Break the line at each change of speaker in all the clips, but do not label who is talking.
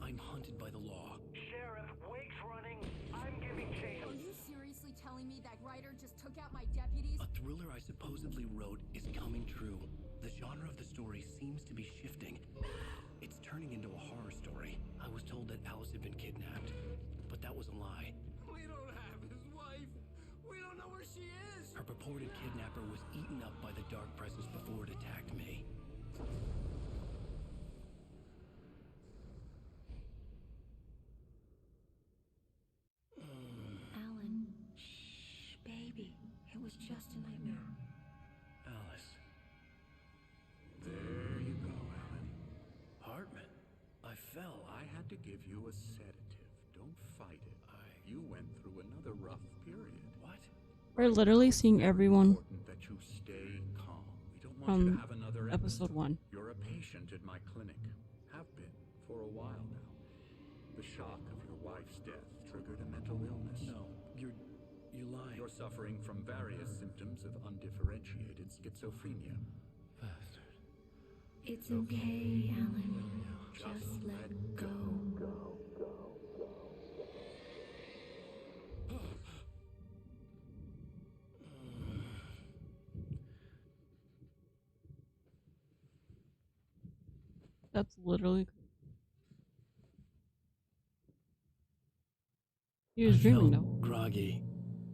I'm hunted by the law.
Sheriff, Wake's running. I'm giving chase.
Are you seriously telling me that writer just took out my deputies?
A thriller I supposedly wrote is coming true. The genre of the story seems to be shifting. It's turning into a horror story. I was told that Alice had been kidnapped, but that was a lie.
We don't have his wife. We don't know where she is.
Her purported kidnapper was eaten up by the dark presence before it attacked me.
Alan, shh, baby. It was just a nightmare.
Alice.
There you go, Alan.
Hartman. I fell.
I had to give you a sedative. Don't fight it. You went through another rough period.
What?
We're literally seeing everyone
Important that you stay calm. We don't want you
from
to have another
episode 1.
You're a patient at my clinic. Have been for a while now. The shock of your wife's death triggered a mental illness.
No, you're lying.
You're suffering from various symptoms of undifferentiated schizophrenia.
Bastard.
It's okay, Alan. Just let go.
That's literally. He was
I
dreaming
felt
though.
groggy.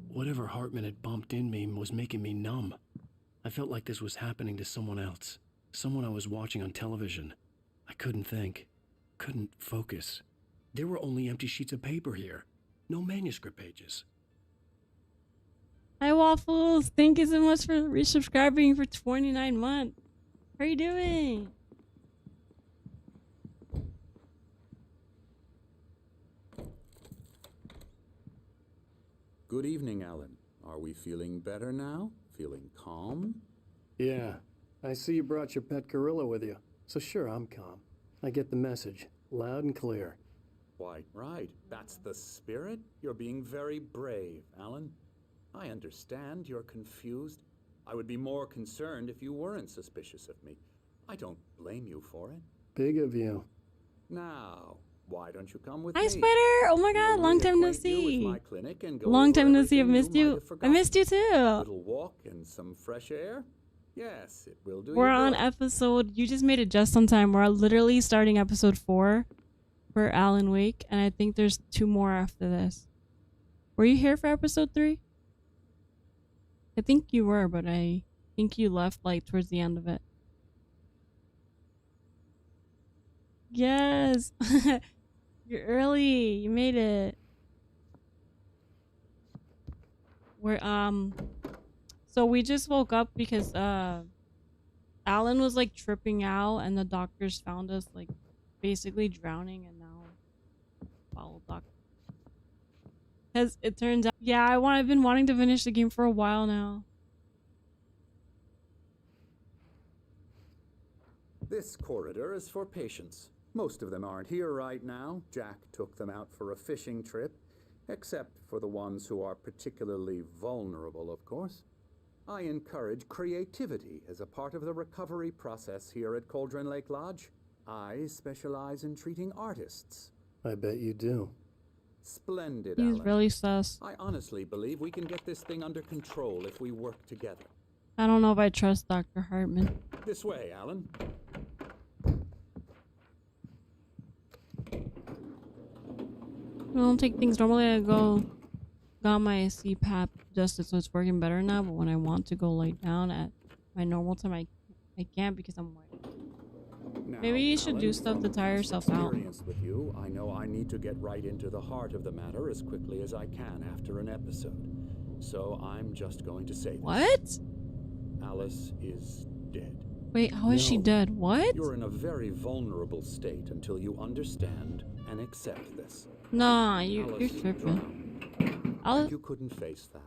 Whatever Hartman had bumped in me was making me numb. I felt like this was happening to someone else. Someone I was watching on television. I couldn't think. Couldn't focus. There were only empty sheets of paper here. No manuscript pages.
Hi Waffles! Thank you so much for resubscribing for 29 months. How are you doing?
Good evening, Alan. Are we feeling better now? Feeling calm?
Yeah, I see you brought your pet gorilla with you. So sure, I'm calm. I get the message, loud and clear.
Quite right. That's the spirit. You're being very brave, Alan. I understand you're confused. I would be more concerned if you weren't suspicious of me. I don't blame you for it.
Big of you.
Now, why don't you come with
Hi
me?
Spider! Oh my god,
We'll
long time no
reacquaint you with
see.
my clinic and go
Long
over
time no see, I've
everything
missed
might
you.
have
I
forgotten.
missed you
A
too.
little walk and some fresh air? Yes, it will do
We're
you
on
good.
episode, you just made it just on time. We're literally starting episode 4 for Alan Wake, and I think there's 2 more after this. Were you here for episode 3? I think you were, but I think you left like towards the end of it. Yes! You're early! You made it! So we just woke up because, Alan was like tripping out and the doctors found us like basically drowning and now follow doctor. Because it turns out, yeah, I've been wanting to finish the game for a while now.
This corridor is for patients. Most of them aren't here right now. Jack took them out for a fishing trip, except for the ones who are particularly vulnerable, of course. I encourage creativity as a part of the recovery process here at Cauldron Lake Lodge. I specialize in treating artists.
I bet you do.
Splendid,
He's
Alan.
really sus.
I honestly believe we can get this thing under control if we work together.
I don't know if I trust Dr. Hartman.
This way, Alan.
I don't take things normally. I got my CPAP adjusted so it's working better now, but when I want to go lay down at my normal time, I can't because I'm white.
Now,
Maybe you should do
Alan,
stuff to
from
tire
past
yourself out.
experience with you, I know I need to get right into the heart of the matter as quickly as I can after an episode. So I'm just going to say this.
What?
Alice is dead.
Wait, how is she
No.
dead? What?
You're in a very vulnerable state until you understand and accept this.
Nah, you're
Alice
tripping.
drowned.
I'll...
You couldn't face that.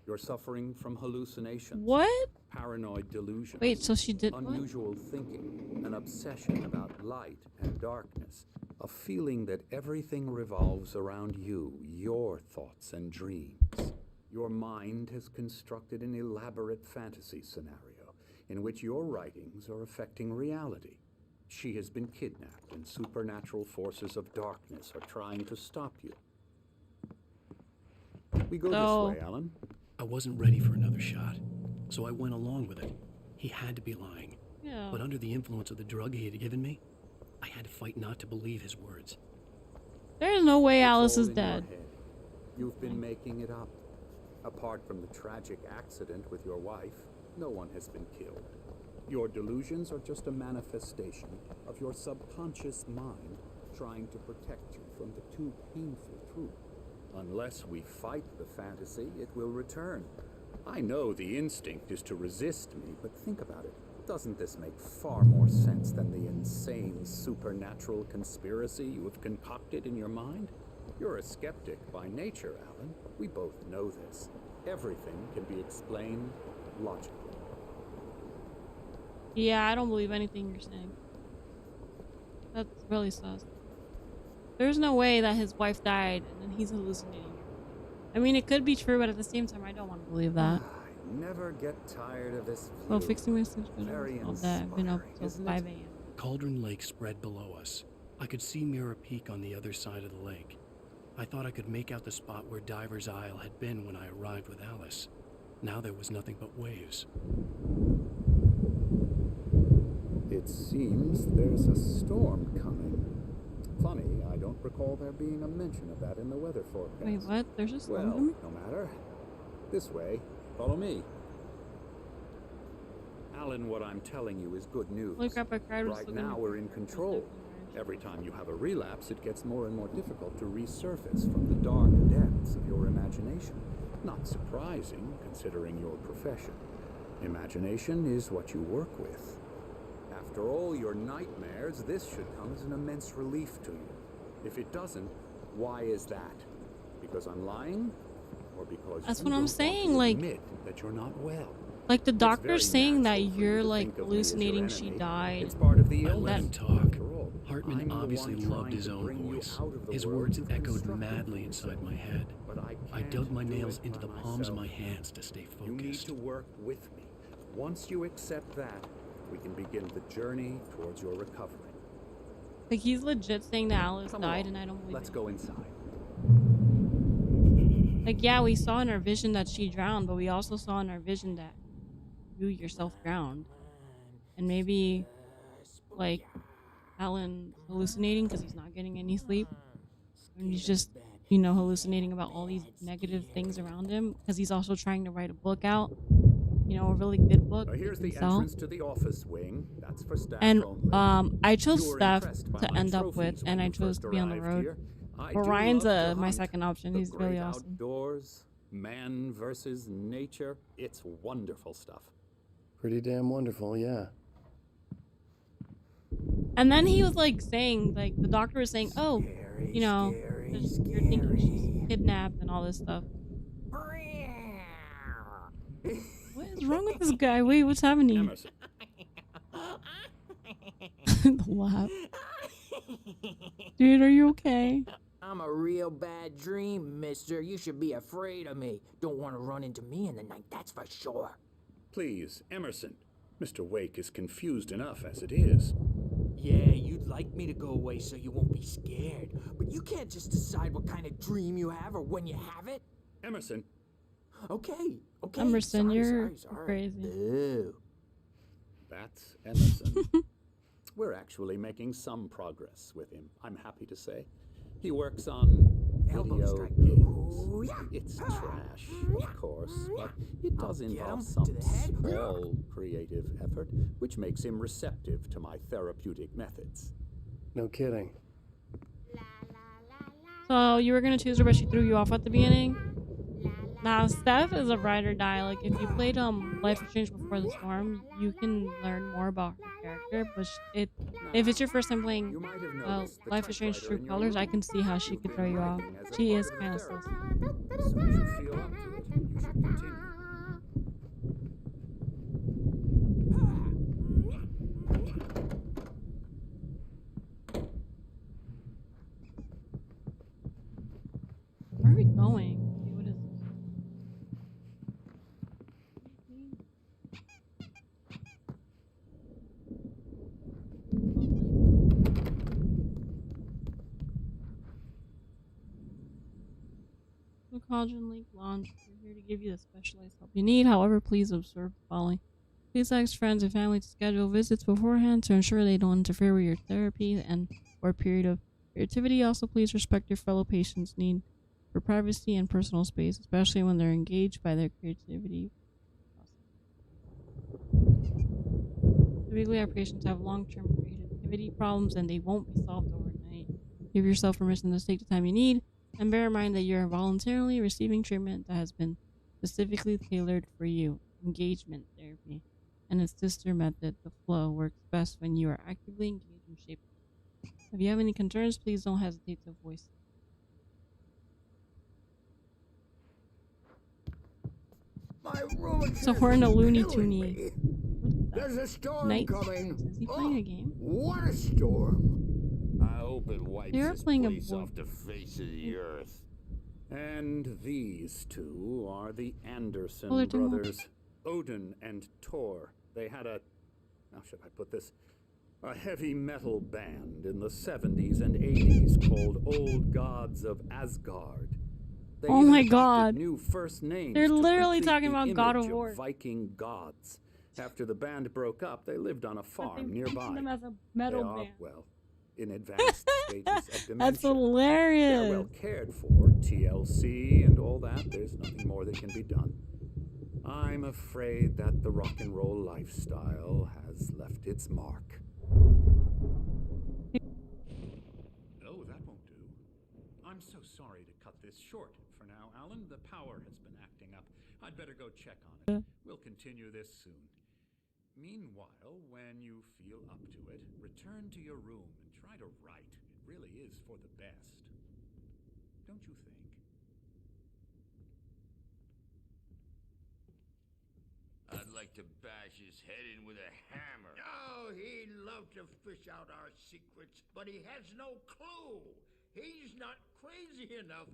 You're suffering from hallucinations.
What?
Paranoid delusions.
Wait, so she did what?
Unusual thinking, an obsession about light and darkness, a feeling that everything revolves around you, your thoughts and dreams. Your mind has constructed an elaborate fantasy scenario in which your writings are affecting reality. She has been kidnapped, and supernatural forces of darkness are trying to stop you. We go
So-
this way, Alan.
I wasn't ready for another shot, so I went along with it. He had to be lying.
Yeah.
But under the influence of the drug he had given me, I had to fight not to believe his words.
There's no way
It's
Alice
all
is
in your
dead.
head. You've been making it up. Apart from the tragic accident with your wife, no one has been killed. Your delusions are just a manifestation of your subconscious mind trying to protect you from the too painful truth. Unless we fight the fantasy, it will return. I know the instinct is to resist me, but think about it. Doesn't this make far more sense than the insane supernatural conspiracy you have concocted in your mind? You're a skeptic by nature, Alan. We both know this. Everything can be explained logically.
Yeah, I don't believe anything you're saying. That's really sus. There's no way that his wife died and then he's hallucinating. I mean, it could be true, but at the same time, I don't want to believe that.
I never get tired of this view.
Well, fixing my switch
Very
all that. I've been up
inspiring,
till
isn't
5
it?
a.m.
Cauldron Lake spread below us. I could see Mirror Peak on the other side of the lake. I thought I could make out the spot where Diver's Isle had been when I arrived with Alice. Now there was nothing but waves.
It seems there's a storm coming. Funny, I don't recall there being a mention of that in the weather forecast.
Wait, what? There's a storm
Well,
coming?
no matter. This way. Follow me. Alan, what I'm telling you is good news.
Holy crap, I cried.
Right now, we're in control. Every time you have a relapse, it gets more and more difficult to resurface from the dark depths of your imagination. Not surprising, considering your profession. Imagination is what you work with. After all your nightmares, this should come as an immense relief to you. If it doesn't, why is that? Because I'm lying? Or because
That's
you
what I'm
don't
saying,
want to
like-
admit that you're not well?
Like, the
It's very
doctor's saying that
natural for you
you're,
to
like,
think of me as your
hallucinating she
enemy.
died.
It's part of the
I
illness.
let him talk.
After all,
Hartman
I'm the
obviously
one
loved
trying
his
to
own
bring you
voice.
out of the
His
world
words
you've
echoed
constructed
madly
for
inside
yourself.
my head.
But
I
can't
dug my
do
nails
it
into
by
the palms of
myself.
my hands to stay
You need
focused.
to work with me. Once you accept that, we can begin the journey towards your recovery.
Like, he's legit saying that Alice
Come
died,
along.
and I don't believe
Let's
it.
go inside.
Like, yeah, we saw in our vision that she drowned, but we also saw in our vision that you yourself drowned. And maybe, like, Alan hallucinating because he's not getting any sleep. And he's just, hallucinating about all these negative things around him because he's also trying to write a book out. A really good book.
Here's
that he
the
can sell.
entrance to the office wing. That's for staff
And
only.
I chose
You were
Steph
impressed by
to
my
end up
trophies
with,
when
and I
you
chose
first
to be on the
arrived
road.
here. I
But
do
Ryan's
love to
my
hunt.
second option.
The
He's really
great
awesome.
Outdoors, man versus nature. It's wonderful stuff.
Pretty damn wonderful, yeah.
And then he was like saying, like, the doctor was saying, oh, you're thinking she's kidnapped and all this stuff. What is wrong with this guy? Wait, what's happening?
Emerson,
The laugh. Dude, are you okay?
I'm a real bad dream, mister. You should be afraid of me. Don't want to run into me in the night, that's for sure.
please, Emerson. Mr. Wake is confused enough as it is.
Yeah, you'd like me to go away so you won't be scared. But you can't just decide what kind of dream you have or when you have it.
Emerson,
Okay.
Emerson,
sorry,
you're
sorry.
crazy.
Ew.
that's Emerson. We're actually making some progress with him, I'm happy to say. He works on
Elbow
video
strike.
games.
Ooh, yeah.
It's trash, of course, but it does
Get
involve
him
some
to the head.
small creative effort, which makes him receptive to my therapeutic methods.
No kidding.
So you were gonna choose her, but she threw you off at the beginning. Now Steph is a ride or die. Like, if you played Life is Strange Before the Storm, you can learn more about her character. But if it's your first time playing
You might have noticed the
Life is Strange
typewriter
True
in your
Colors, I
room.
can see how she
You've
could
been
throw you off.
writing as a
She
part
is
of your
kind of
therapy.
sus.
As soon as you feel up to it, you should continue.
Where are we going? Okay, what is this? Cauldron Lake Launch. We're here to give you the specialized help you need. However, please observe the following. Please ask friends and family to schedule visits beforehand to ensure they don't interfere with your therapy and or period of creativity. Also, please respect your fellow patients' need for privacy and personal space, especially when they're engaged by their creativity. Typically, our patients have long-term creativity problems and they won't be solved overnight. Give yourself permission to take the time you need, and bear in mind that you're voluntarily receiving treatment that has been specifically tailored for you. Engagement therapy and its sister method, the flow, works best when you are actively engaged in shaping. If you have any concerns, please don't hesitate to voice
My room
So we're in a Looney
killing
Tunes.
me. There's a storm
Night.
coming.
Is he playing a game?
What a storm!
I hope it wipes
They're
this
playing a
place
board.
off the face of the earth.
And these two are the Anderson
Oh, they're doing
brothers, Odin and Tor. They had how should I put this? A heavy metal band in the 70s and 80s called Old Gods of Asgard. They
Oh
even
my
adopted
God.
new first names
They're
to
literally
complete
talking
the
about God
image
of War.
Viking gods. After the band broke up, they lived on a
But
farm
they mentioned
nearby.
them as a
They
metal
are,
band.
well, in advanced stages of dementia.
That's
They're
hilarious.
well cared for, TLC and all that. There's nothing more that can be done. I'm afraid that the rock and roll lifestyle has left its mark.
Oh, that won't do. I'm so sorry to cut this short for now, Alan. The power has been acting up. I'd better go check on it. We'll continue this soon. Meanwhile, when you feel up to it, return to your room and try to write. It really is for the best. Don't you think?
I'd like to bash his head in with a hammer.
Oh, he'd love to fish out our secrets, but he has no clue. He's not crazy enough.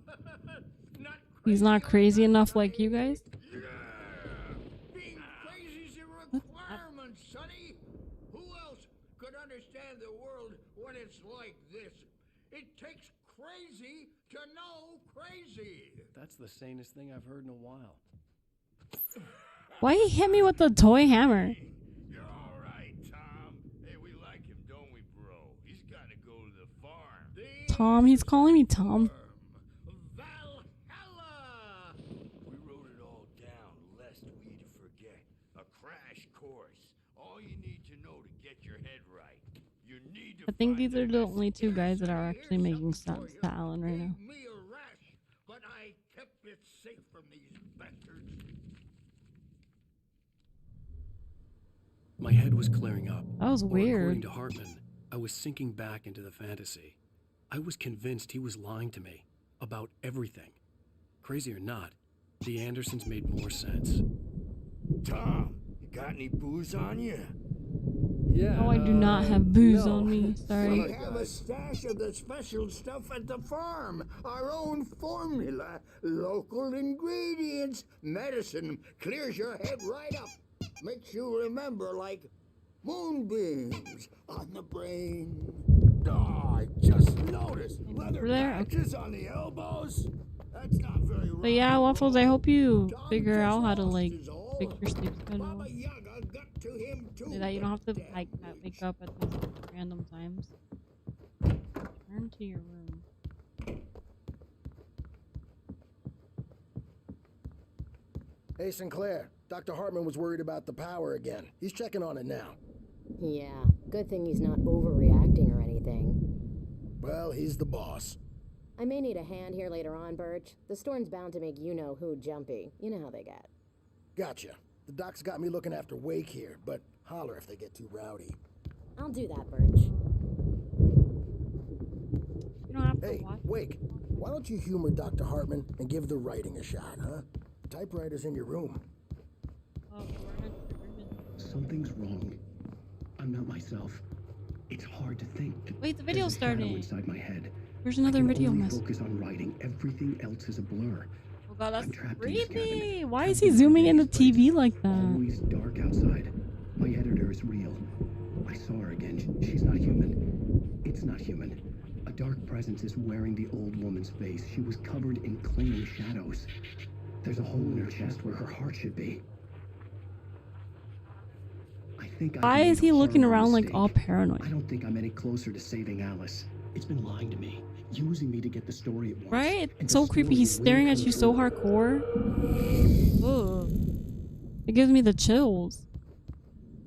He's not crazy enough like you guys?
Yeah. Being crazy's a requirement, Sonny. Who else could understand the world when it's like this? It takes crazy to know crazy.
That's the sanest thing I've heard in a while.
Why he hit me with the toy hammer?
You're all right, Tom. Hey, we like him, don't we, bro? He's got to go to the farm.
Tom, he's calling me Tom.
Valhalla!
We wrote it all down, lest we'd forget. A crash course. All you need to know to get your head right. You need to
I think
find
these
the
are the only two guys that are actually making
Here's something
sense
for
to
you.
Alan right now.
Gave me a rash, but I kept it safe from these bastards.
My head was clearing up.
That was
Or according
weird.
to Hartman, I was sinking back into the fantasy. I was convinced he was lying to me about everything. Crazy or not, the Andersons made more sense.
Tom, you got any booze on you?
Yeah.
Oh, I do not have booze
no.
on me.
We
Sorry.
have a stash of the special stuff at the farm. Our own formula. Local ingredients. Medicine clears your head right up. Makes you remember like moonbeams on the brain.
Oh, I just noticed. Leather
Over there?
patches on the elbows? That's not very
But yeah, Waffles, I hope you
Tom
figure
just
out how to
lost
like
his all.
fix your sleep schedule.
Baba Yaga got to him too.
So that you don't have to
Damn
like
witch.
wake up at these random times. Return to your room.
Hey, Sinclair. Dr. Hartman was worried about the power again. He's checking on it now.
Yeah, good thing he's not overreacting or anything.
Well, he's the boss.
I may need a hand here later on, Birch. The storm's bound to make you-know-who jumpy. You know how they get.
Gotcha. The doc's got me looking after Wake here, but holler if they get too rowdy.
I'll do that, Birch.
You don't have to
Hey,
watch.
Wake, why don't you humor Dr. Hartman and give the writing a shot, huh? The typewriter's in your room.
Oh, we're not sure.
Something's wrong. I'm not myself. It's hard to think.
Wait, the video's
There's a shadow
starting.
inside my head.
There's
I
another
can
video
only
message.
focus on writing. Everything else is a blur.
Oh god, that's
I'm trapped in this
creepy.
cabin.
Why is
Trapped
he
in
zooming in the
today's
TV
place.
like that?
Always dark outside. My editor is real. I saw her again. She's not human. It's not human. A dark presence is wearing the old woman's face. She was covered in clinging shadows. There's a hole in her chest where her heart should be. I think
Why is he looking around like all paranoid?
I don't think I'm any closer to saving Alice. It's been lying to me, using me to get the story it wants.
Right?
And
It's so
the
creepy.
story
He's
will
staring at
come
you so
true.
hardcore. Ugh. It gives me the chills.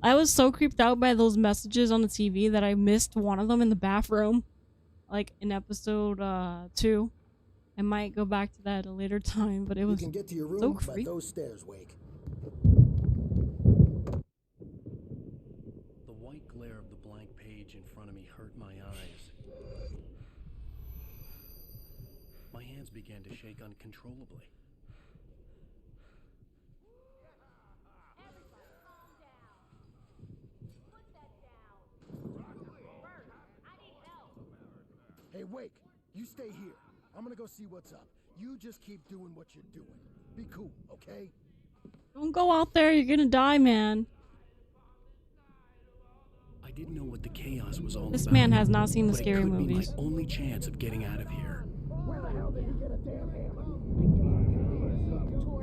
I was so creeped out by those messages on the TV that I missed one of them in the bathroom. Like in episode 2. I might go back to that at a later time, but it
You
was
can get to your
so
room by
creepy.
those stairs, Wake.
The white glare of the blank page in front of me hurt my eyes. My hands began to shake uncontrollably.
Hey, Wake, you stay here. I'm gonna go see what's up. You just keep doing what you're doing. Be cool, okay?
Don't go out there, you're gonna die, man.
I didn't know what the chaos was all
This
about.
man has not seen the
but it
scary
could
movies.
be my only chance of getting out of here.
Where the hell did you get a damn hammer?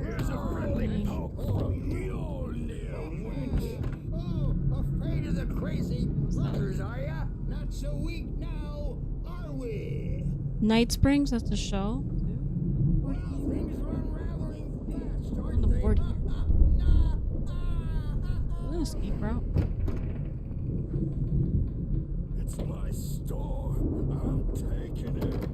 Here's a friendly poke from the old witch. Oh, afraid of the crazy brothers, are ya? Not so weak now, are we?
Night Springs, that's the show.
Well, things are unraveling fast,
On
aren't
the
they?
board here. We're gonna escape route.
It's my store. I'm taking it.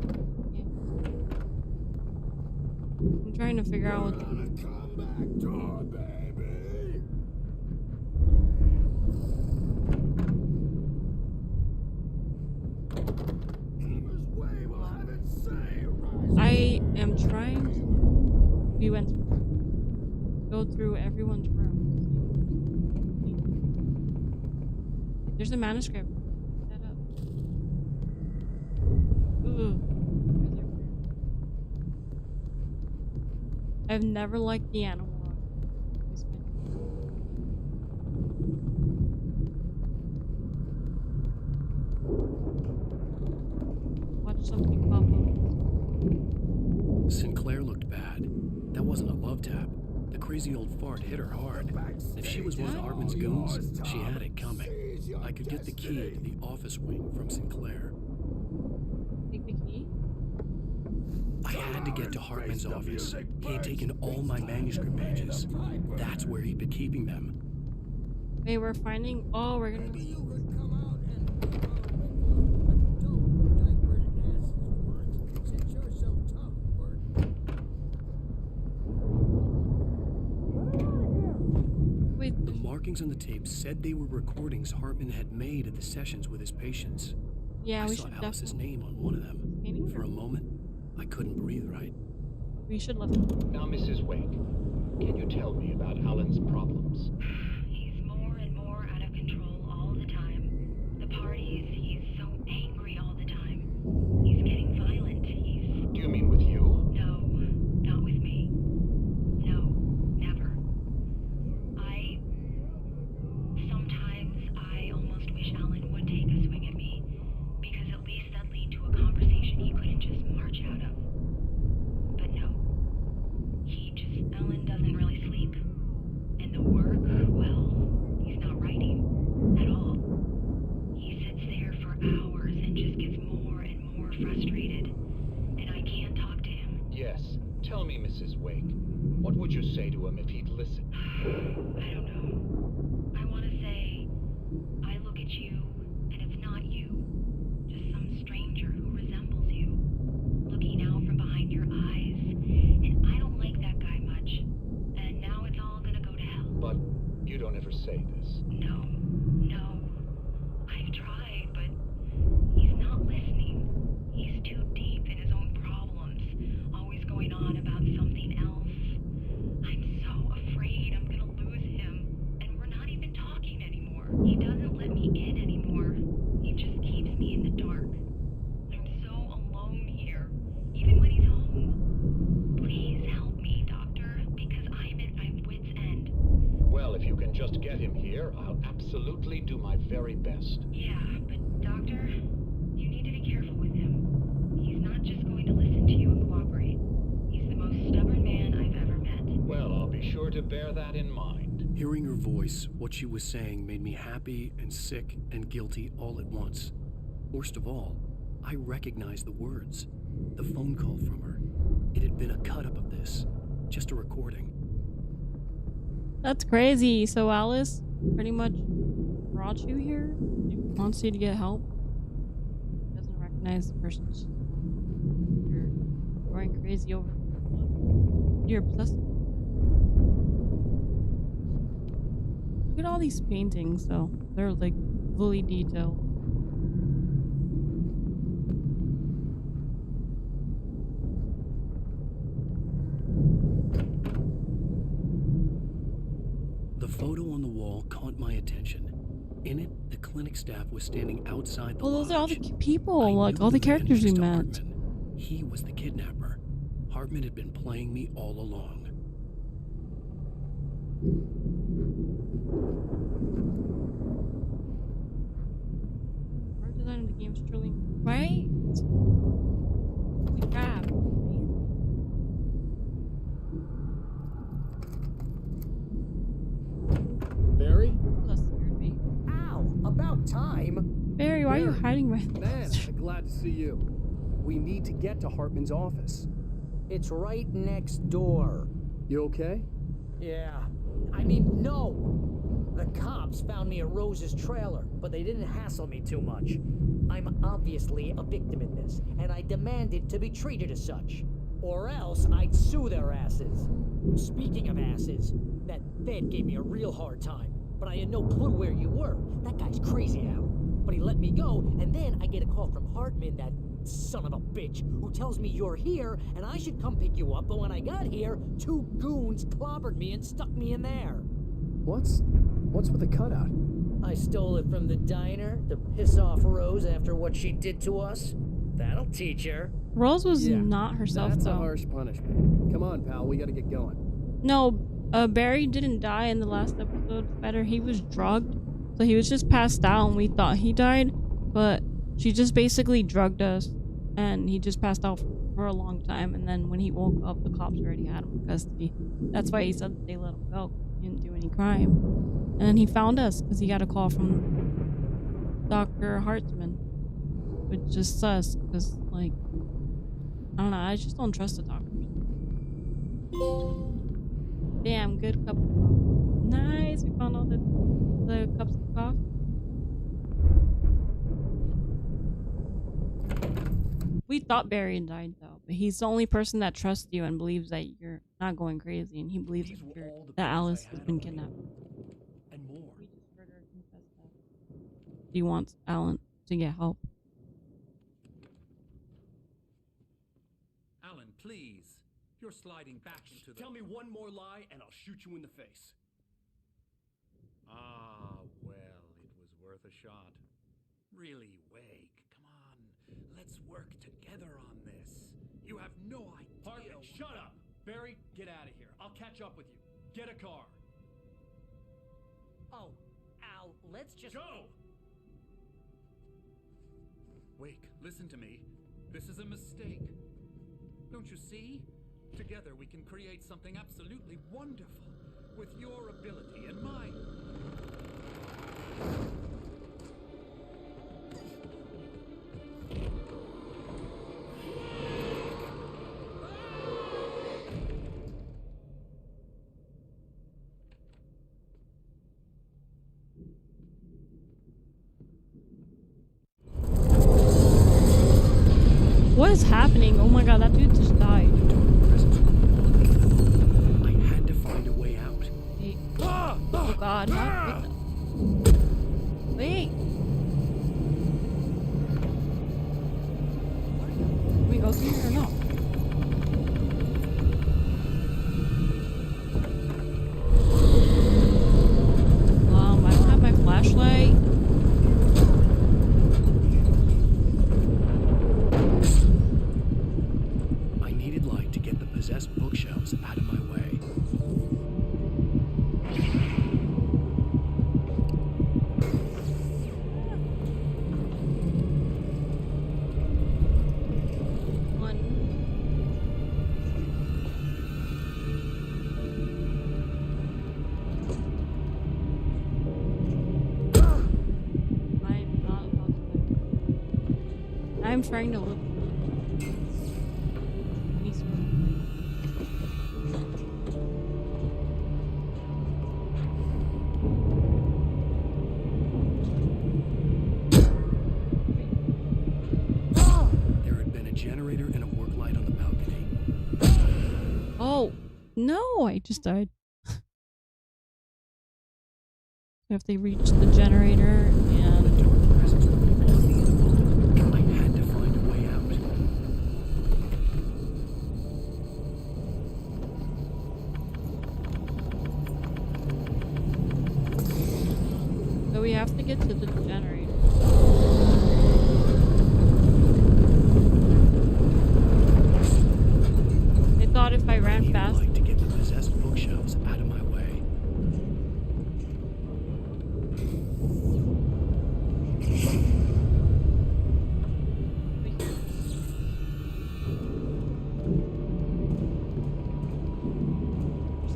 I'm trying to figure out what
On a comeback door, baby. Hammer's way will have it say.
I am trying to. We went go through everyone's room. There's a manuscript. Pick that up. Ooh. I've never liked the animal. Always been- Watch something pop up.
Sinclair looked bad. That wasn't a love tap. The crazy old fart hit her hard. If she was one of Hartman's goons, she had it coming. I could get the key to the office wing from Sinclair.
Take the key.
I had to get to Hartman's office. He had taken all my manuscript pages. That's where he'd been keeping them.
Wait, we're finding. Oh, we're gonna.
Maybe you could come out and adult diapered asses once, since you're so tough, Bert.
Wait,
The markings on the tape said they were recordings Hartman had made at the sessions with his patients.
yeah,
I
we
saw
should
Alice's
definitely.
name on one of them.
Painting?
For a moment, I couldn't breathe right.
We should let.
Now, Mrs. Wake, can you tell me about Alan's problems?
He's more and more out of control all the time. The parties, he's so angry all the time. He's getting violent. He's...
Do you mean with you?
No, not with me. No, never. Sometimes I almost wish Alan would take a swing at me, because at least that'd lead to a conversation he couldn't just march out of. But no. Alan doesn't really sleep. And the work, well, he's not writing at all. He sits there for hours and just gets more and more frustrated. And I can't talk to him.
Yes. Tell me, Mrs. Wake, what would you say to him if he'd listen?
I don't know. I want to say, I look at you, and it's not you. Just some stranger who resembles you. Looking out from behind your eyes. And I don't like that guy much. And now it's all gonna go to hell.
But you don't ever say this.
No. I've tried, but he's not listening. He's too deep in his own problems. Always going on about something else. I'm so afraid I'm gonna lose him. And we're not even talking anymore. He doesn't let me in anymore. He just keeps me in the dark. I'm so alone here, even when he's home. Please help me, Doctor, because I'm at my wit's end.
Well, if you can just get him here, I'll absolutely do my very best.
Yeah, but Doctor, you need to be careful with him.
voice, what she was saying made me happy and sick and guilty all at once. Worst of all, I recognized the words. The phone call from her. It had been a cut-up of this. Just a recording.
That's crazy. So Alice pretty much brought you here? She wants you to get help? Doesn't recognize the person. You're going crazy over. You're obsessed. Look at all these paintings, though. They're like fully detailed.
The photo on the wall caught my attention. In it, the clinic staff was standing outside the
Oh, those are all the
lodge.
people, like all the characters we met.
Hartman. He was the kidnapper. Hartman had been playing me all along.
Art design of the game is truly right. Holy crap!
Barry?
That scared me.
Ow! About time!
Barry, why are you hiding behind
Man, I'm glad to see you. We need to get to Hartman's office.
It's right next door.
You okay?
Yeah. I mean, no! The cops found me at Rose's trailer, but they didn't hassle me too much. I'm obviously a victim in this, and I demanded to be treated as such. Or else I'd sue their asses. Speaking of asses, that Fed gave me a real hard time, but I had no clue where you were. That guy's crazy out. But he let me go, and then I get a call from Hartman, that son of a bitch, who tells me you're here and I should come pick you up, but when I got here, 2 goons clobbered me and stuck me in there.
What's with the cutout?
I stole it from the diner to piss off Rose after what she did to us. That'll teach her.
Rose was not herself,
That's
though.
a harsh punishment. Come on, pal, we gotta get going.
No, Barry didn't die in the last episode. Better, he was drugged. So he was just passed out and we thought he died. But she just basically drugged us. And he just passed out for a long time. And then when he woke up, the cops already had him in custody. That's why he said that they let him go. He didn't do any crime. And then he found us because he got a call from Dr. Hartman. Which is sus because, like, I don't know. I just don't trust the doctors. Damn, good cup of coffee. Nice. We found all the cups of coffee. We thought Barry died though, but he's the only person that trusts you and believes that you're not going crazy, and he believes that Alice has been kidnapped.
And more.
We just heard her confess that he wants Alan to get help.
Alan, please. You're sliding back into the...
Tell me one more lie and I'll shoot you in the face.
Ah, well, it was worth a shot. Really, Wake, come on. Let's work together on this. You have no idea...
Hartman, shut up! Barry, get out of here. I'll catch up with you. Get a car.
Oh, Al, let's just...
Go!
Wake, listen to me. This is a mistake. Don't you see? Together we can create something absolutely wonderful. With your ability and mine.
What is happening? Oh my god, that dude just died.
I had to find a way out.
Hey. Oh god, what the... Wait! Can we go through here or no? I don't have my flashlight.
I needed light to get the possessed bookshelves out of my way.
I'm trying to look.
There had been a generator and a work light on the balcony.
Oh no! I just died. If they reach the generator and
I had to find a way out.
so we have to get to the generator. I thought if I ran fast.
To get the possessed bookshelves out of my way.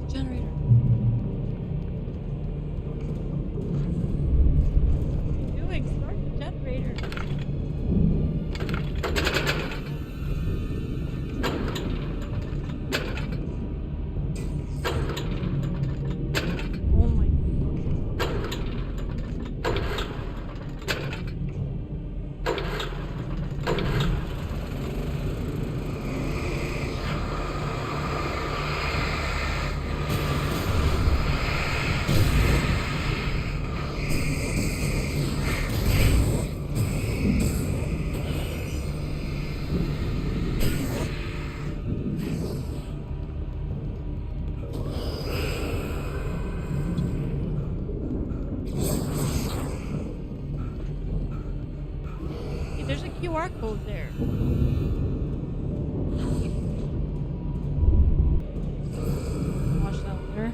Generator. What are you doing? Start the generator. Oh my. Hey, there's a QR code there. Watch that later.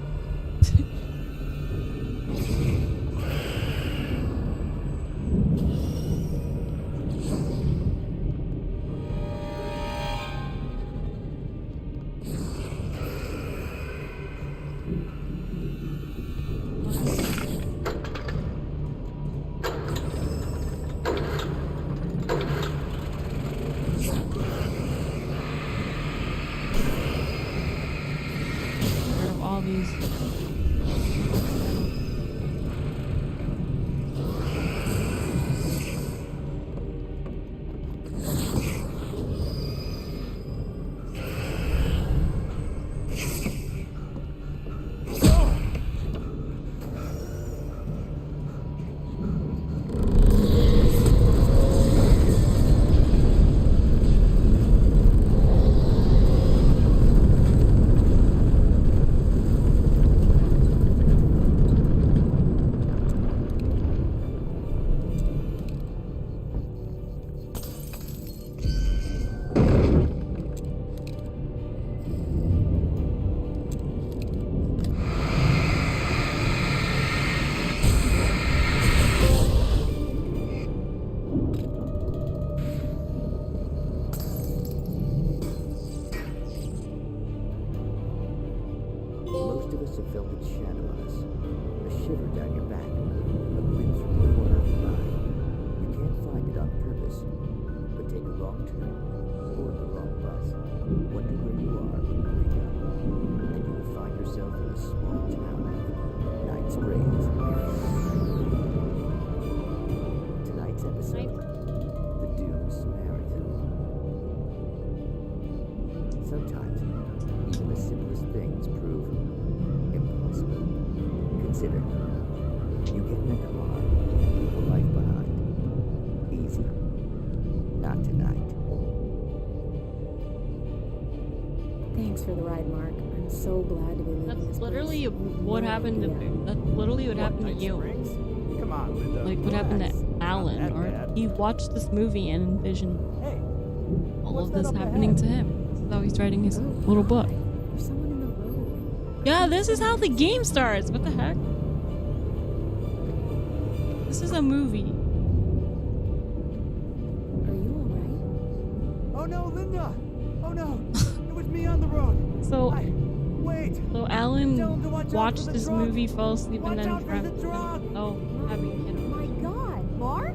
Rid of all these.
Most of us have felt its shadow on us. A shiver down your back. A glimpse from the corner of your eye. You can't find it on purpose. But take a wrong turn. Or the wrong bus. Wonder where you are when you wake up. And you will find yourself in a small town of Night Springs. Tonight's episode. The Doom Samaritan. Sometimes, even the simplest things prove impossible. Consider, you get in a car and leave a life behind. Easy. Not tonight.
Thanks for the ride, Mark. I'm so glad to be leaving
That's
this
literally
place.
what happened to that's literally what happened to you.
Come on, Linda.
Like what happened to Alan, or he watched this movie and envisioned all of this happening to him. This is how he's writing his little book.
There's someone in the road.
Yeah, this is how the game starts. What the heck? This is a movie.
Are you alright?
Oh no, Linda! Oh no! It was me on the road!
So,
Wait!
so Alan
Tell him to watch out for
watched
the
this
drug.
movie, fell asleep,
Watch
and then
out for the
dreamt
drug.
of having a kid.
My God, Mark?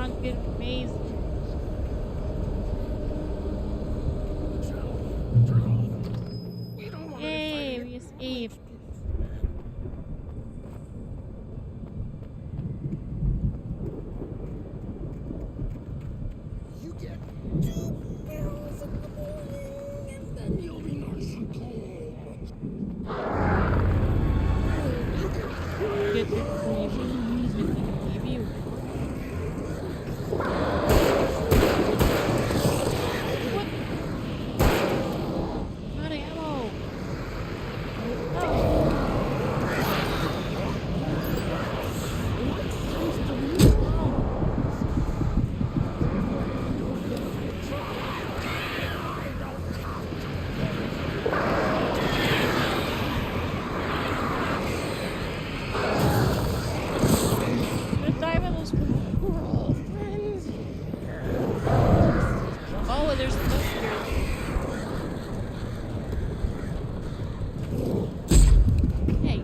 not get amazed. Yay, we escaped.
You get 2 barrels in the morning, and then you'll be nice and calm.
Get the maybe. What? Not ammo. Oh, there's stuff here. Hey.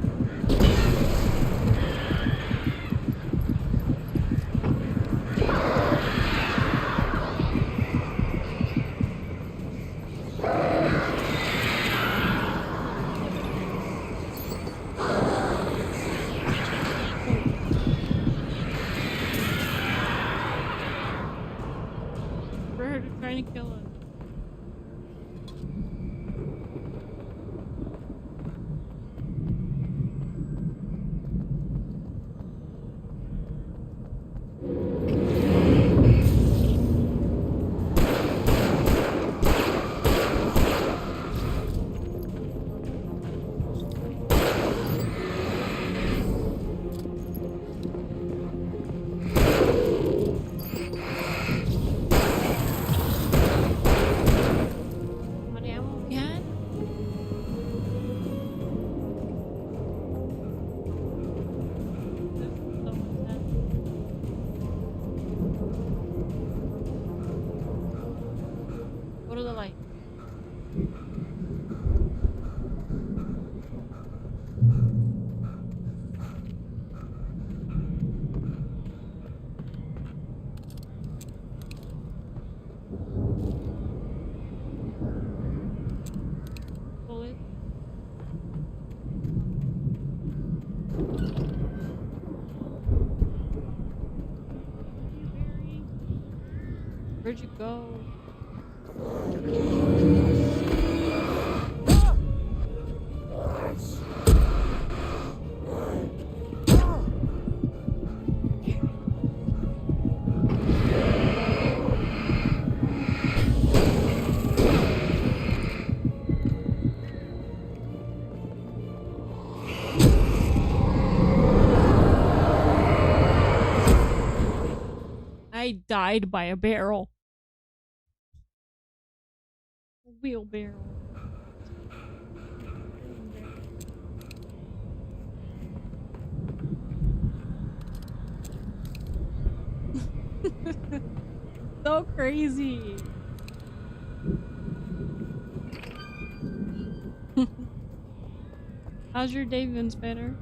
Bird trying to kill us. What are the lights? Bullet. Where'd you go? I died by a barrel. A wheelbarrow. So crazy. How's your day been, Spider?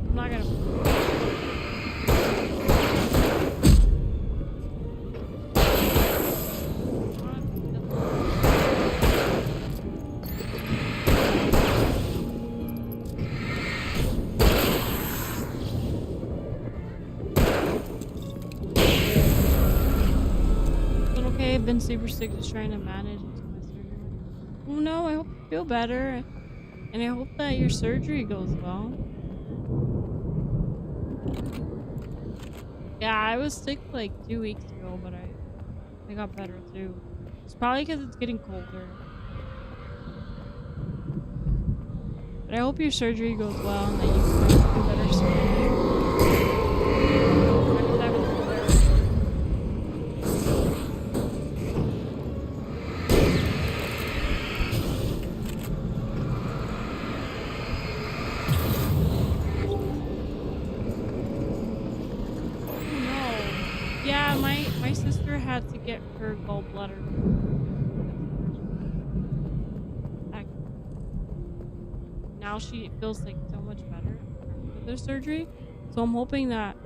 I'm not gonna. But okay, I've been super sick just trying to manage until my surgery. Oh no, I hope you feel better. And I hope that your surgery goes well. Yeah, I was sick like 2 weeks ago, but I got better too. It's probably because it's getting colder. But I hope your surgery goes well and that you can feel better soon. Yeah, my sister had to get her gallbladder. Now she feels like so much better. the surgery. So I'm hoping that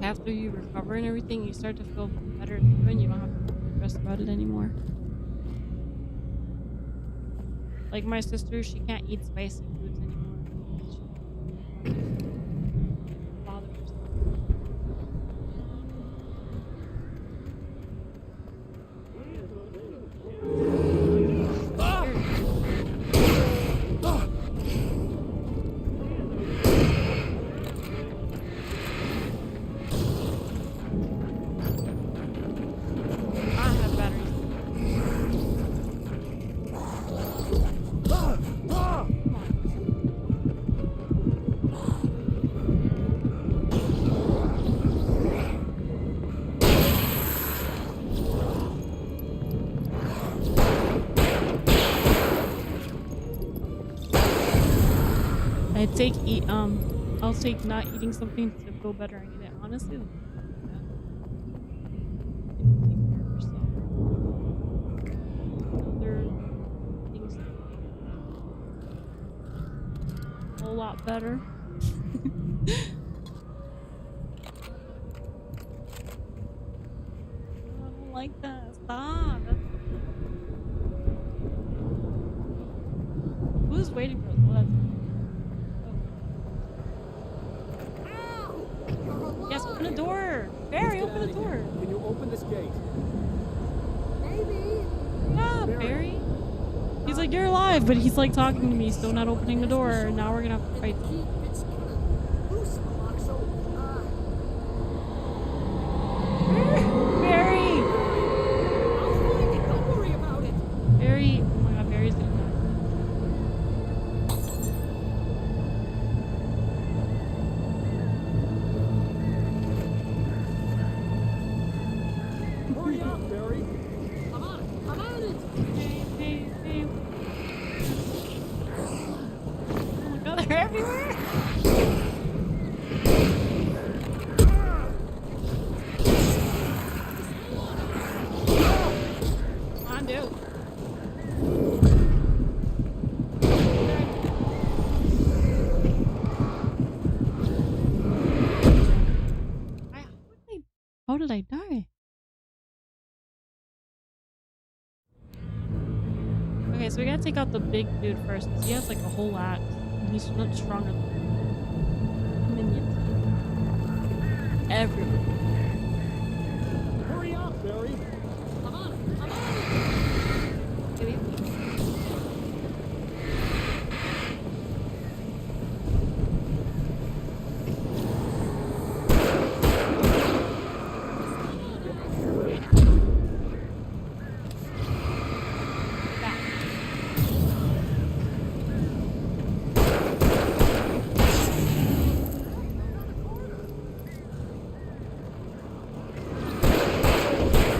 after you recover and everything, you start to feel better too, and you don't have to stress about it anymore. Like my sister, she can't eat spicy foods anymore. Bothers her. I'll take not eating something to feel better. I need it. Honestly, take care of yourself. Other things a whole lot better. I don't like that. Stop. Who's waiting for us? Well, that's yes, open the door! Barry, open the door!
Can you open this gate?
Maybe.
Yeah, Barry. He's like, you're alive, but he's like talking to me, still not opening the door, and now we're gonna have to fight.
It's kind of loose in the lock, so,
Barry!
I'll find it, don't worry about it!
Barry, oh my god, Barry's gonna die.
Hurry up, Barry! I'm on it! I'm on it!
Hey. Oh my god, they're everywhere! Come on, dude. How did I die? Okay, so we gotta take out the big dude first, because he has like a whole axe. And he's not stronger than minions. Everywhere.
Hurry up, Barry! I'm on it! I'm on it!
Give me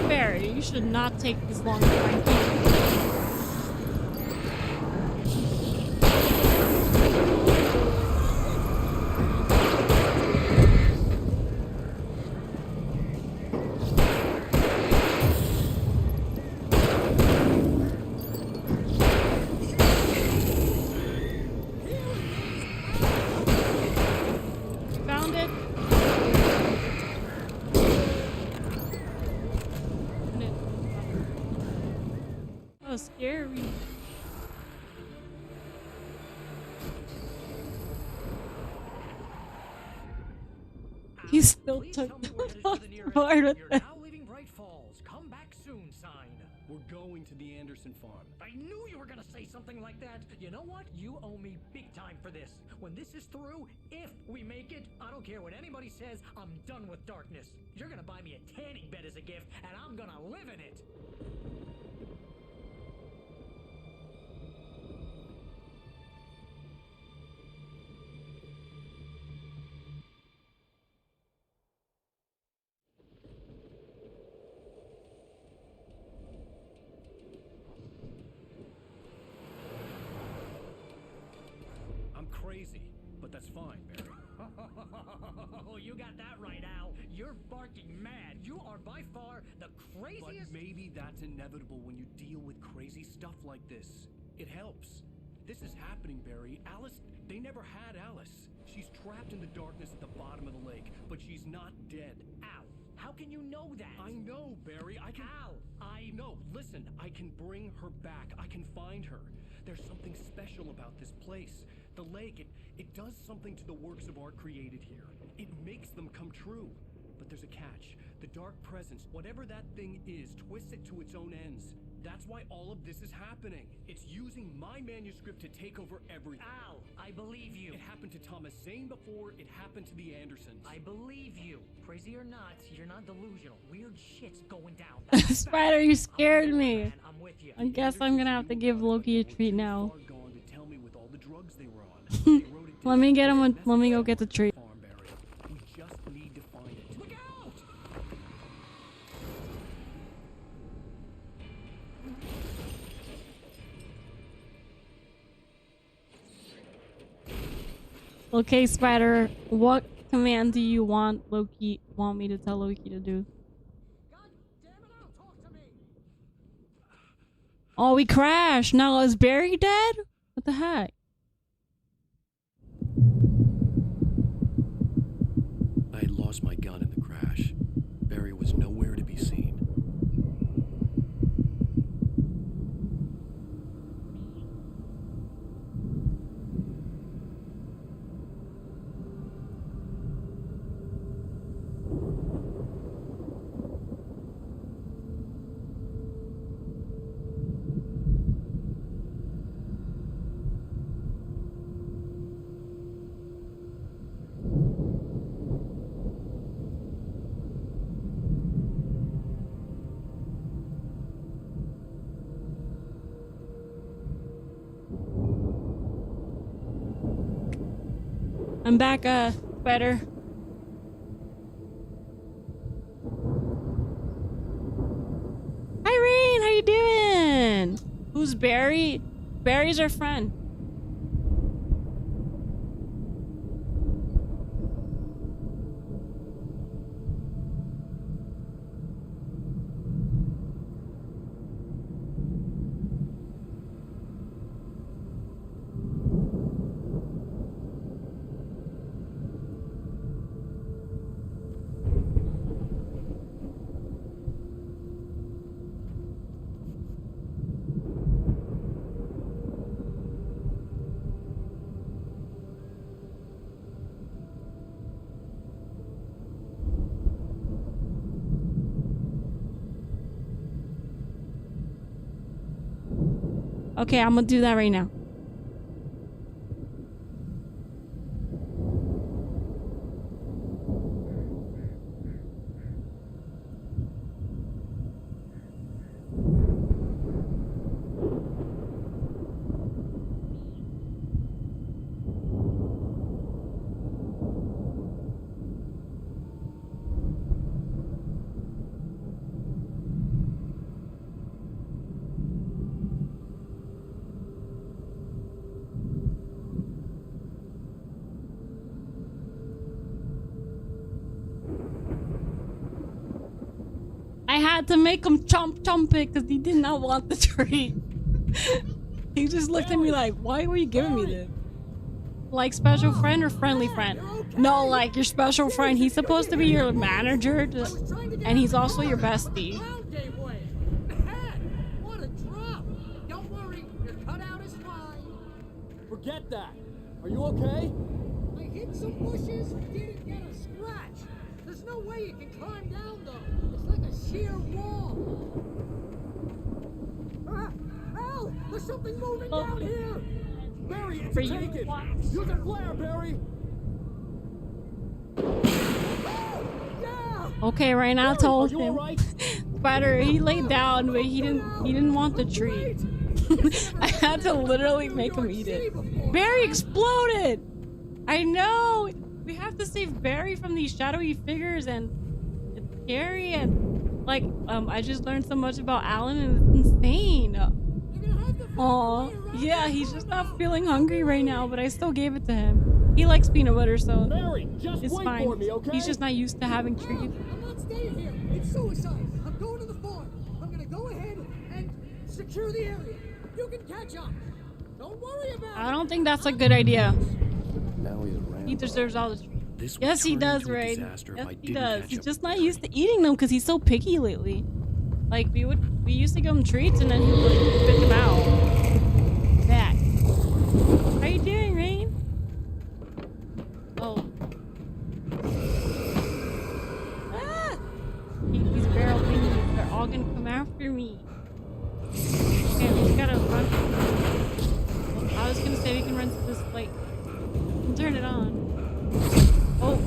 Barry, you should not take this long to find people. Found it. That was scary. He still took the part with
You're
it.
now leaving Bright Falls. Come back soon, sign.
We're going to the Anderson farm.
I knew you were gonna say something like that. You know what? You owe me big time for this. When this is through, if we make it, I don't care what anybody says, I'm done with darkness. You're gonna buy me a tanning bed as a gift, and I'm gonna live in it.
I'm crazy, but that's fine, Barry.
Oh, you got that right, Al. You're barking mad. You are by far the craziest.
But maybe that's inevitable when you deal with crazy stuff like this. It helps. this is happening, Barry. Alice, they never had Alice. She's trapped in the darkness at the bottom of the lake, but she's not dead.
Al, how can you know that?
I know, Barry. I can...
Al,
No, listen. I can bring her back. I can find her. There's something special about this place. The lake, it does something to the works of art created here. It makes them come true. But there's a catch. The dark presence, whatever that thing is, twists it to its own ends. That's why all of this is happening. It's using my manuscript to take over everything.
Al, I believe you.
It happened to Thomas Zane before, it happened to the Andersons.
I believe you. Crazy or not, you're not delusional. Weird shit's going down.
Spider, you scared me.
I'm with you.
I guess I'm gonna have to give Loki a treat now.
Gone to tell me with all the drugs they were on.
Let me get him. Let me go get the treat.
We just need to find it. Look out!
Okay, Spider. What command do you want me to tell Loki to do? Oh, we crashed. Now is Barry dead? What the heck?
I had lost my gun in the crash. Barry was nowhere to be seen.
I'm back, Spider. Irene, how you doing? Who's Barry? Barry's our friend. Okay, I'm gonna do that right now. I had to make him chomp it because he did not want the treat. He just looked at me like, why were you giving me this? Like special friend or friendly friend? No, like your special friend. He's supposed to be your manager and he's also your bestie.
What a drop! Don't worry, your cutout is fine.
Forget that. Are you okay?
I hit some bushes, didn't get a scratch. There's no way you can climb down though. It's like a sheer wall. Al, there's something moving down here.
Barry, it's taken. Use a flare, Barry.
Okay, right now I told him. Spider, he laid down, but he didn't want the treat. I had to literally make him eat it. Barry exploded! I know! We have to save Barry from these shadowy figures, and it's scary, and like, I just learned so much about Alan, and it's insane. Aw, yeah, he's just not feeling hungry right now, but I still gave it to him. He likes peanut butter, so
Barry,
it's fine.
For me, okay?
He's just not used to having treats.
I'm not staying here. It's suicide. I'm going to the farm. I'm gonna go ahead and secure the area. You can catch up.
Don't worry about
I don't think that's a good idea.
Now he's around.
He deserves all the treats.
This would
Yes, he
turn
does,
into a
Ray.
disaster if
Yes,
I
he
didn't
does.
catch
He's
up
just
with
not used to eating them because he's so picky lately. Like we used to give him treats and then he would like spit them out. That. How you doing, Rain? Oh. Ah! He's barrel thingies. They're all gonna come after me. Okay, we just gotta run. Well, I was gonna say we can run to this light and turn it on. Oh.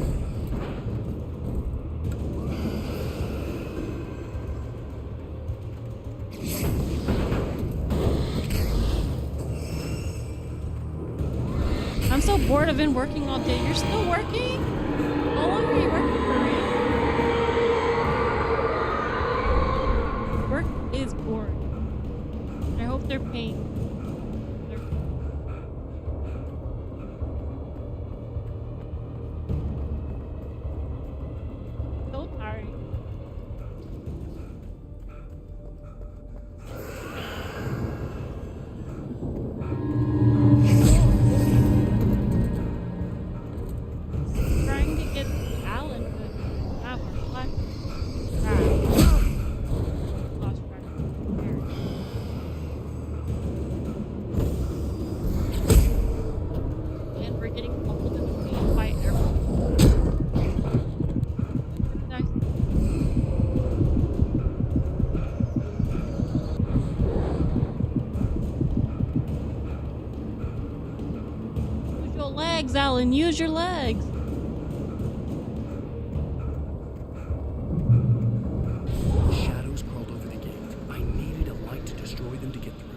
I'm so bored. I've been working all day. You're still working? How long are you working for me? Work is boring. I hope they're paying. So tired. Trying to get Alan to have our flash. Lost track. And we're getting pulled in the face by everyone. Use your legs, Alan. Use your legs.
Shadows crawled over the gate. I needed a light to destroy them to get through.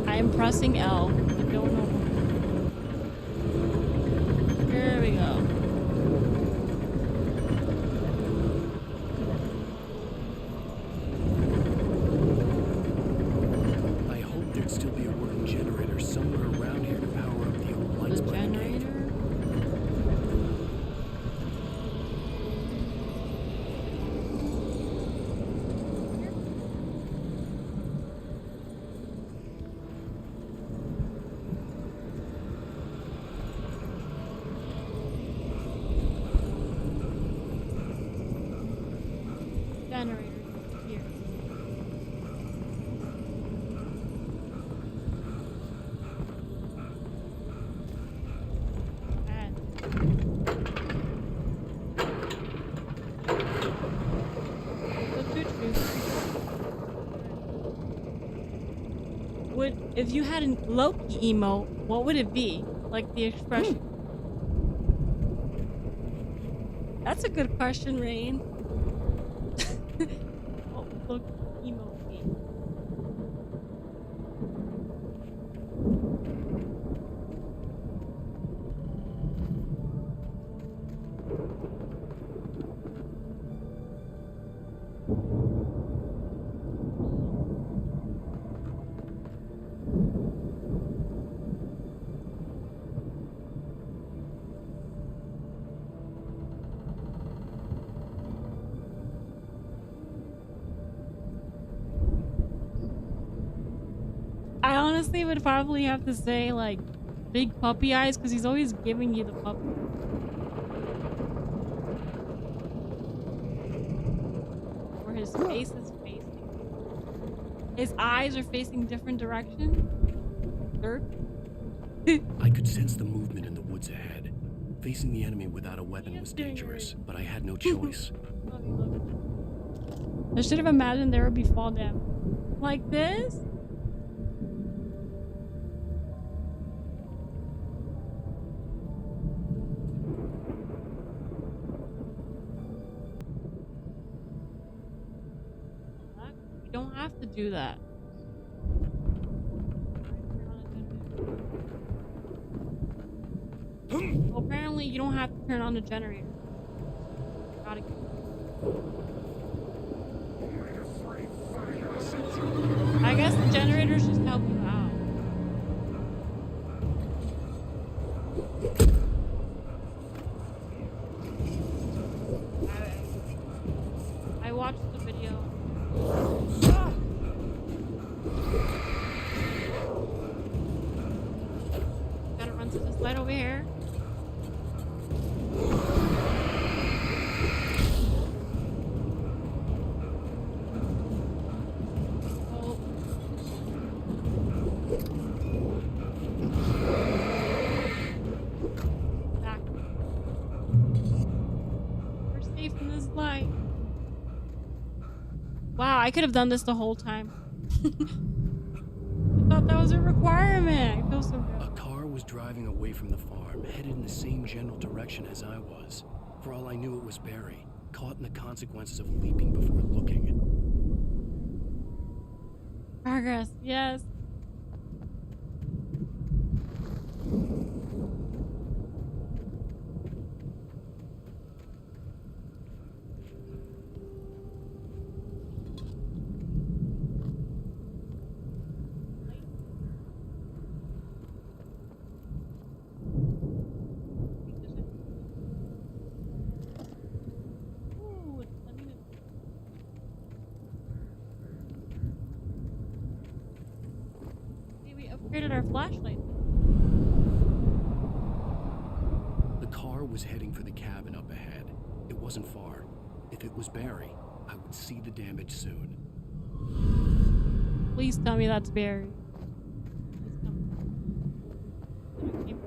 I am pressing L. I don't know. Here we go.
I hoped there'd still be a working generator somewhere around here to power up the old lights by the gate.
Generator here. And would if you had a Loki emote, what would it be? Like the expression? That's a good question, Rain. What would Loki emote be? I honestly would probably have to say like big puppy eyes because he's always giving you the puppy. Or his face is facing. His eyes are facing different directions. Third.
I could sense the movement in the woods ahead. Facing the enemy without a weapon was dangerous, but I had no choice.
I should have imagined there would be fall damage. Like this? You don't have to do that. Well, apparently you don't have to turn on the generator. Gotta go. I guess the generators just help you out. I watched the video. Gotta run to this light over here. Oh. Back. We're safe in this light. Wow, I could have done this the whole time. I thought that was a requirement. I feel so good.
A car was driving away from the farm, headed in the same general direction as I was. For all I knew, it was Barry, caught in the consequences of leaping before looking.
Progress, yes. Ooh, let me- Maybe we upgraded our flashlight.
The car was heading for the cabin up ahead. It wasn't far. If it was Barry, I would see the damage soon.
Please tell me that's Barry. Please tell me. Keep-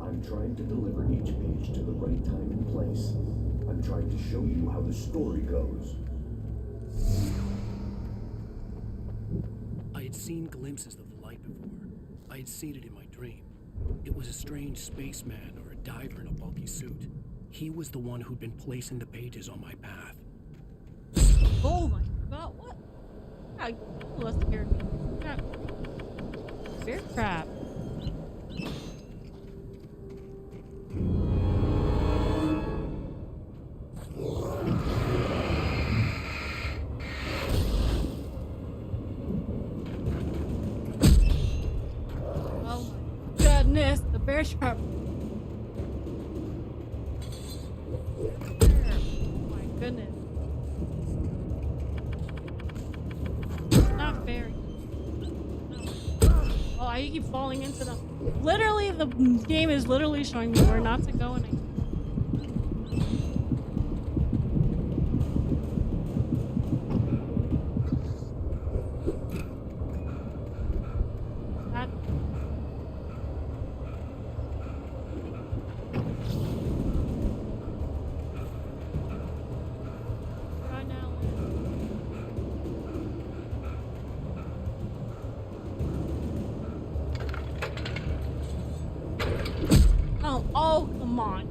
I'm trying to deliver each page to the right time and place. I'm trying to show you how the story goes.
I had seen glimpses of the light before. I had seen it in my dream. It was a strange spaceman or a diver in a bulky suit. He was the one who'd been placing the pages on my path.
Oh my god, what? Yeah, that scared me. Yeah. Bear trap. Oh my goodness, the bear trap. Oh my goodness. It's not Barry. Oh, I keep falling into them. Literally, the game is literally showing me where not to go, and I. That. Run, Alan. Oh, come on.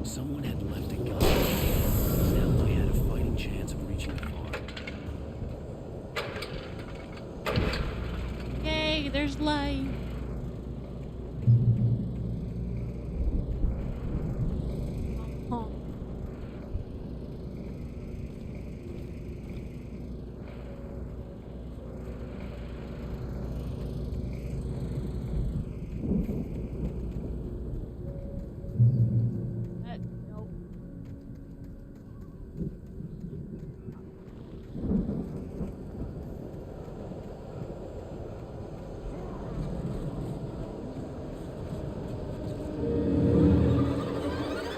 Someone had left a gun. Now I had a fighting chance of reaching the farm.
Yay, there's light. Oh. Nope.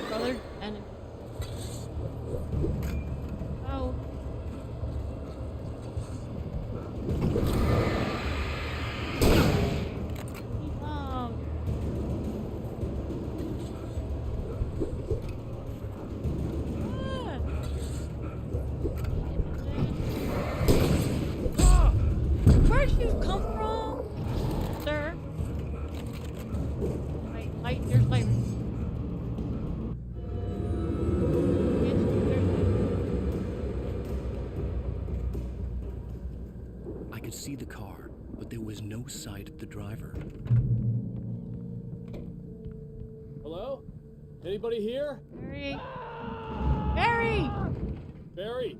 Brother, enemy. Oh. Oh. Where'd you come from, sir? Light, there's light.
I could see the car, but there was no sight of the driver.
Hello? Anybody here?
Barry. Barry!
Barry!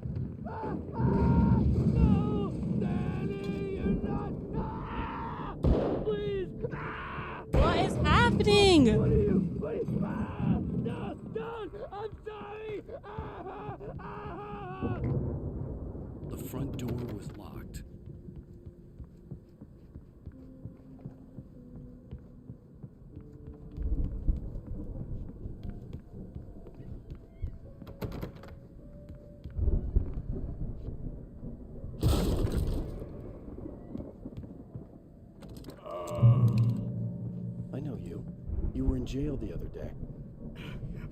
What is happening?
I'm sorry!
The front door was locked. I know you. You were in jail the other day.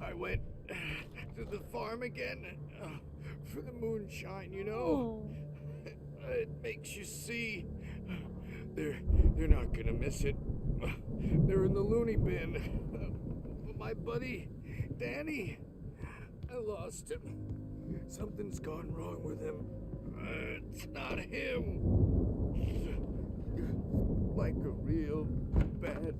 I went to the farm again for the moonshine, you know. It makes you see. They're not gonna miss it. They're in the loony bin. But my buddy, Danny, I lost him. Something's gone wrong with him. It's not him. Like a real bad.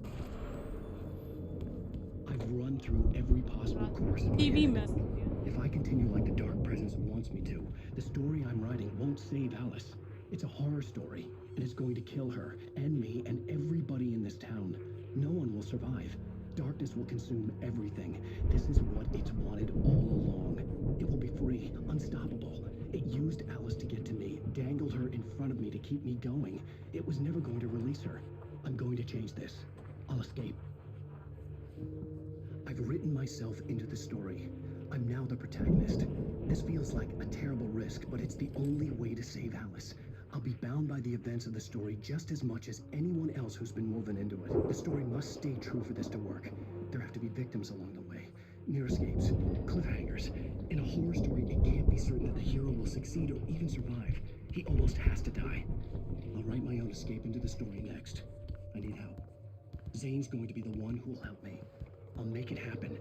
I've run through every possible course.
TV message.
If I continue like the Dark Presence wants me to, the story I'm writing won't save Alice. It's a horror story, and it's going to kill her, and me, and everybody in this town. No one will survive. Darkness will consume everything. This is what it's wanted all along. It will be free, unstoppable. It used Alice to get to me, dangled her in front of me to keep me going. It was never going to release her. I'm going to change this. I'll escape. I've written myself into the story. I'm now the protagonist. This feels like a terrible risk, but it's the only way to save Alice. I'll be bound by the events of the story just as much as anyone else who's been woven into it. The story must stay true for this to work. There have to be victims along the way. Near escapes, cliffhangers. In a horror story, it can't be certain that the hero will succeed or even survive. He almost has to die. I'll write my own escape into the story next. I need help. Zane's going to be the one who will help me. I'll make it happen.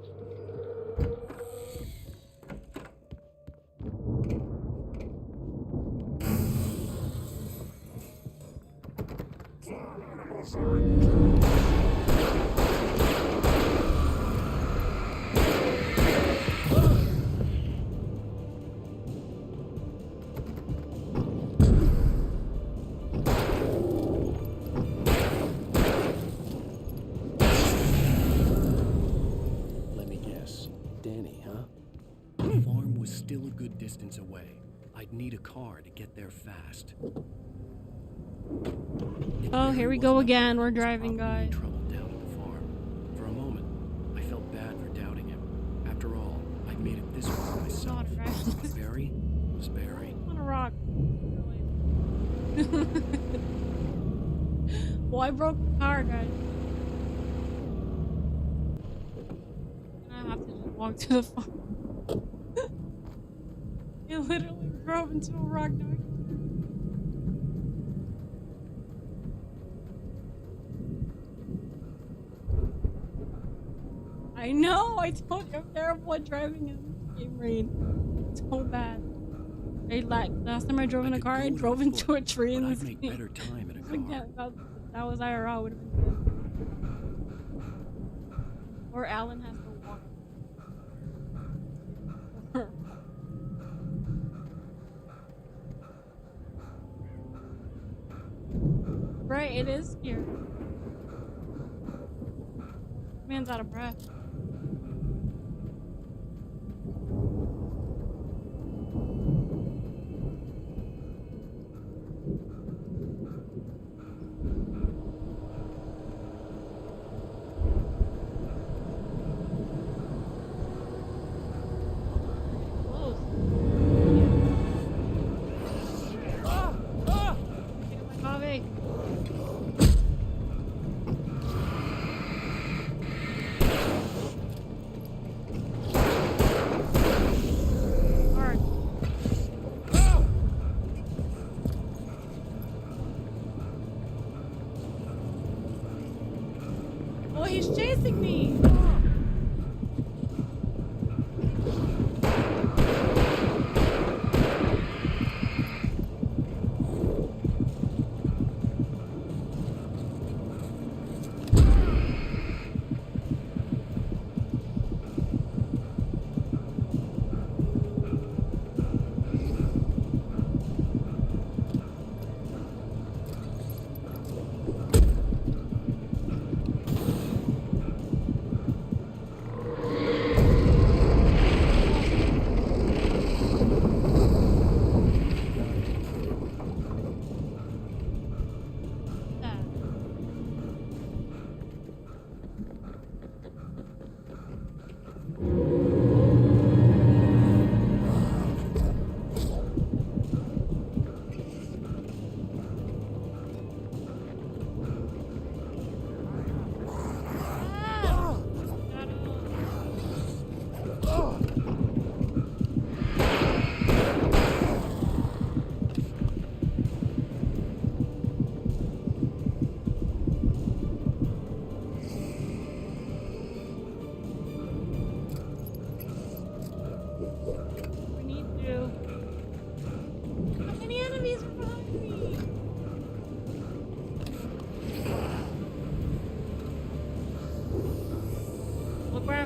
Let me guess. Danny, huh? The farm was still a good distance away. I'd need a car to get there fast.
Oh, here we go again. We're driving, guys.
Trouble down at the farm. For a moment, I felt bad for doubting him. After all, I'd made it this far myself. But Barry was Barry.
On a rock. Well, I broke the car, guys. I have to just walk to the farm. It literally drove into a rock. Now I know, I told you I'm terrible at driving in this game, Rain. So bad. Last time I drove in a car, I drove into a tree in this game.
Better time in a car.
Again, that was IRL, would have been good. Or Alan has to walk. Right, it is scary. Man's out of breath. Oh, he's chasing me!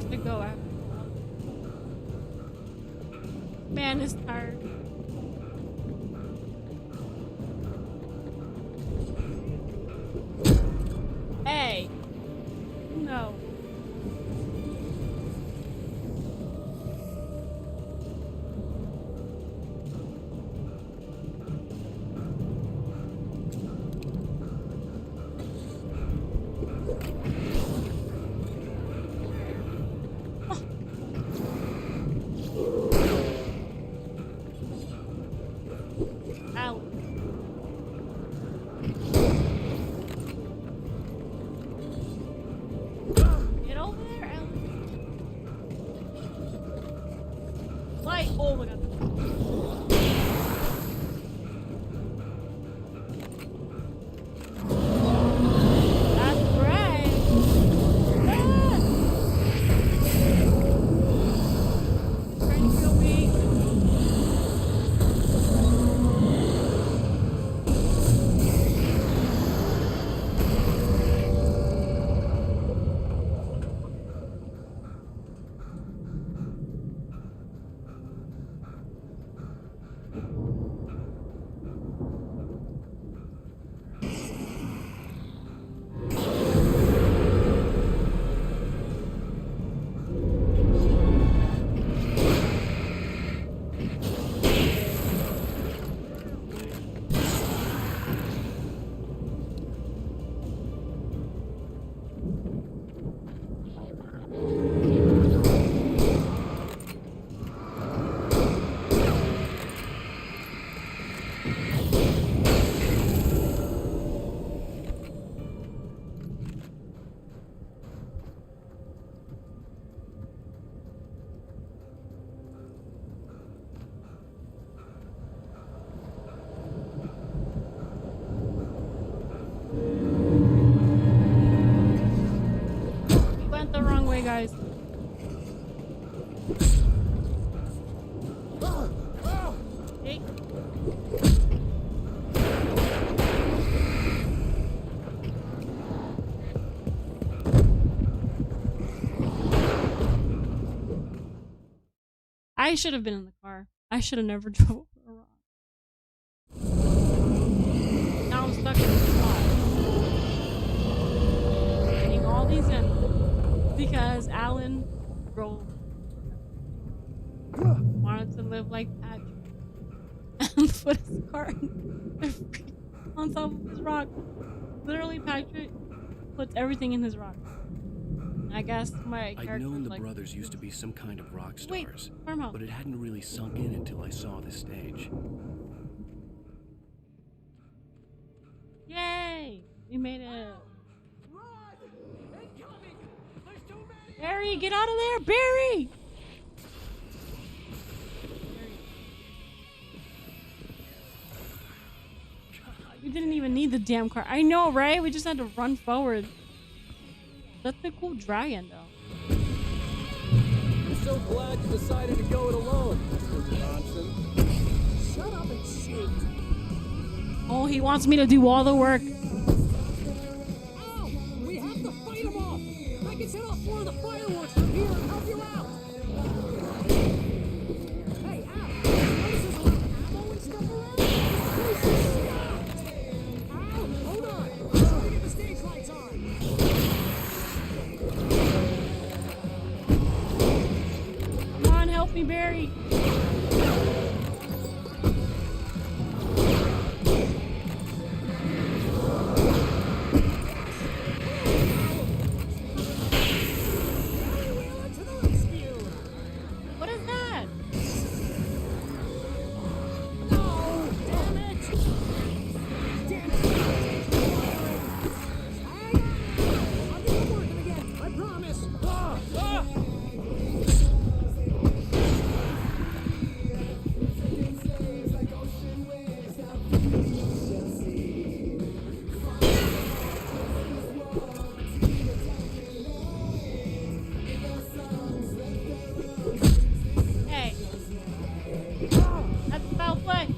have to go after. Man is tired. Hey. No. Get over there, Alan. Light. Oh my god. That's right. Ah! He's trying to kill me. We went the wrong way, guys. Hey. I should have been in the car. I should have never drove over a rock. Now I'm stuck in the spot. Getting all these in because Alan drove. Wanted to live like Patrick and put his car on top of his rock. Literally, Patrick puts everything in his rock. I guess my
I'd
character
known
was
the
like,
brothers used to be some kind of rock
Wait,
stars,
Carmel.
but it hadn't really sunk in until I saw the stage.
Yay! We made it. Barry, get out of there, Barry! We didn't even need the damn car. I know, right? We just had to run forward. That's a cool dragon, though.
I'm so glad you decided to go it alone, Mr. Johnson.
Shut up and shoot.
Oh, he wants me to do all the work.
Ow! We have to fight them off! I can set off more of the fireworks from here and help you out! Hey, Al! Notice there's a lot of ammo and stuff around? Al, hold on! I'm trying to get the stage lights on!
Come on, help me, Barry. What is that?
No! Damn it! Damn it! Hang on! I'll get it working again, I promise! Ah! Ah!
Hey. That's foul play.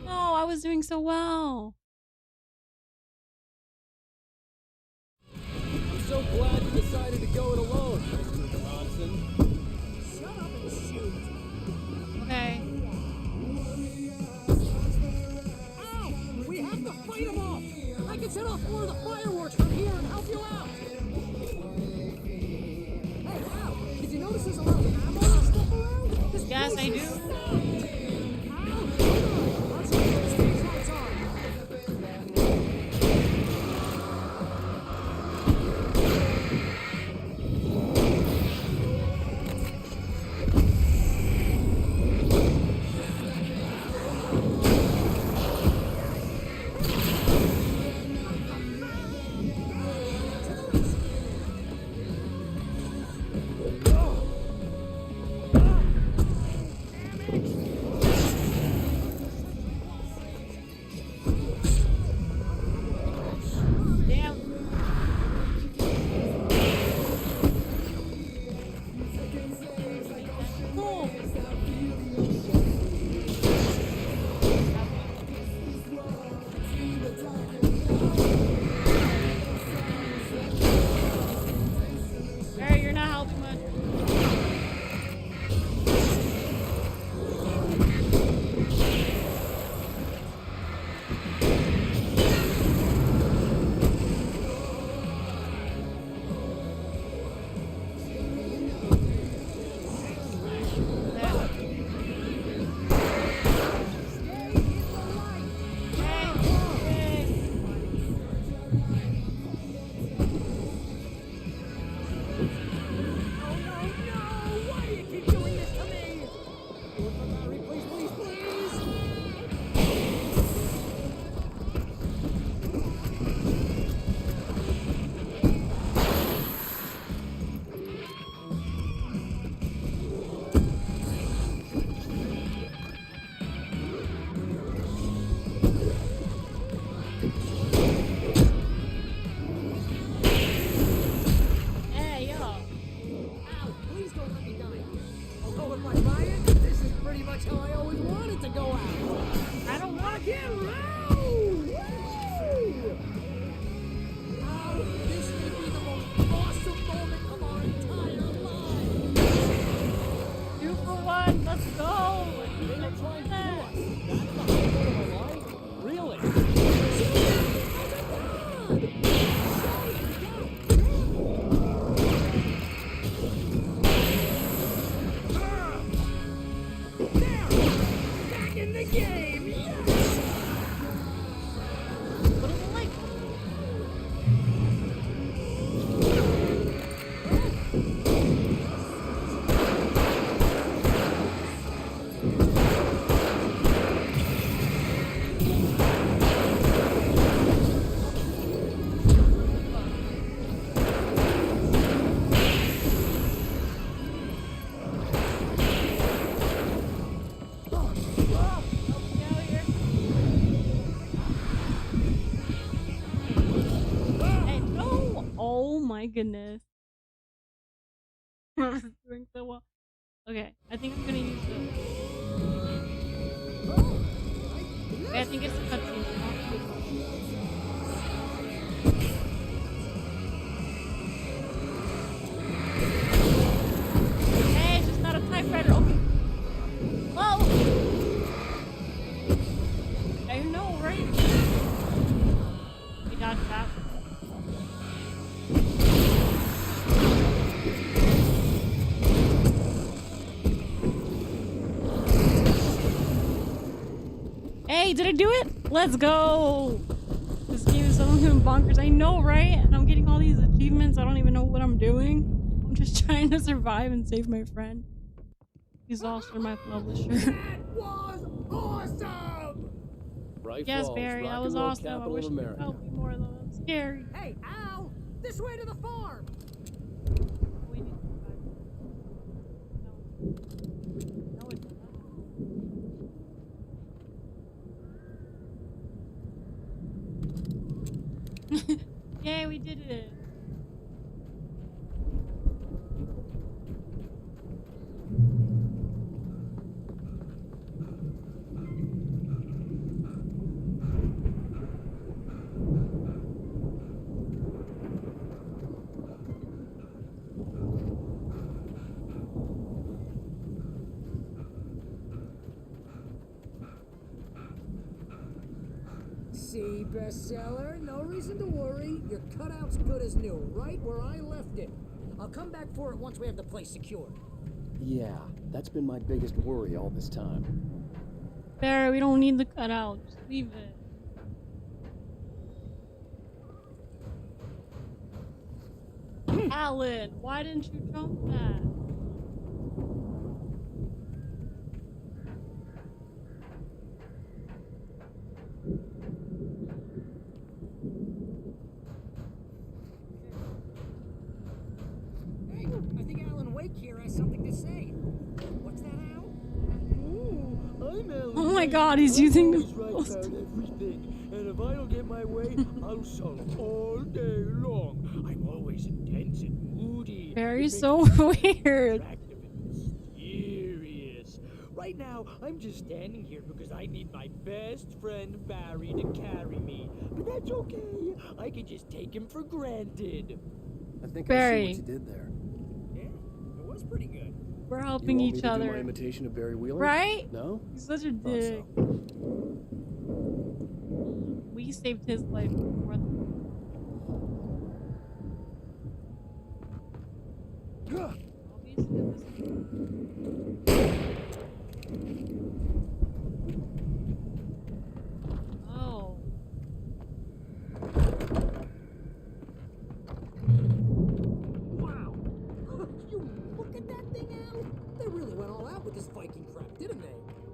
No, I was doing so well.
I'm so so glad you decided to go it alone, Mr. Johnson.
Shut up and shoot.
Okay.
Ow! We have to fight them off! I can set off more of the fireworks from here and help you out! Hey, Al! Did you notice there's a lot of ammo and stuff around? This
Yes,
place
I
is
do.
stacked. Al, hold on! I'll check those street lights on.
Damn. Cool. Alright, you're not helping much.
Why do you keep doing this to me? Please, please, please!
Hey, yo.
Ow! Please don't let me die. Although if I buy it, this is pretty much how I always wanted to go out.
I don't want to
Get loud! Ow! This may be the most awesome moment of our entire lives.
2 for 1. Let's go.
They were trying to kill us. That's the highlight of my life? Really?
Back in the game! Yes!
What is it like? Hey, no! Oh my goodness. Doing so well. Okay, I think I'm gonna use the. Okay, I think it's a cutscene. Hey, it's just not a typewriter. Okay. Whoa! I know, right? We got that. Hey, did I do it? Let's go! This game is so bonkers. I know, right? And I'm getting all these achievements. I don't even know what I'm doing. I'm just trying to survive and save my friend. He's also my publisher.
That was awesome!
Bright
Yes,
Falls,
Barry,
rock
that
and
was
roll
awesome. I
capital
wish
of
you could
America.
help me more though. That's scary.
Hey, Al! This way to the farm!
We need to survive. No, it's not. Yay, we did it.
See, bestseller? No reason to worry. Your cutout's good as new, right where I left it. I'll come back for it once we have the place secured.
Yeah, that's been my biggest worry all this time.
Barry, we don't need the cutout. Just leave it. Alan, why didn't you jump that?
Hey, I think Alan Wake here has something to say. What's that, Al?
Oh my god, he's using the
Write about everything, and if I don't get my way, I'll sulk all day long. I'm always intense and moody.
Barry's so weird.
Attractive and mysterious. Right now, I'm just standing here because I need my best friend Barry to carry me. But that's okay. I can just take him for granted.
I think
Barry.
I see what you did there.
Yeah, it was pretty good.
We're
You
helping
want me
each
to do
other.
my imitation of Barry Wheeler?
Right?
No?
He's such a
Thought
dick.
so.
We saved his life more than Oh.
Wow. You look at that thing, Al. They really went all out with this Viking crap, didn't they?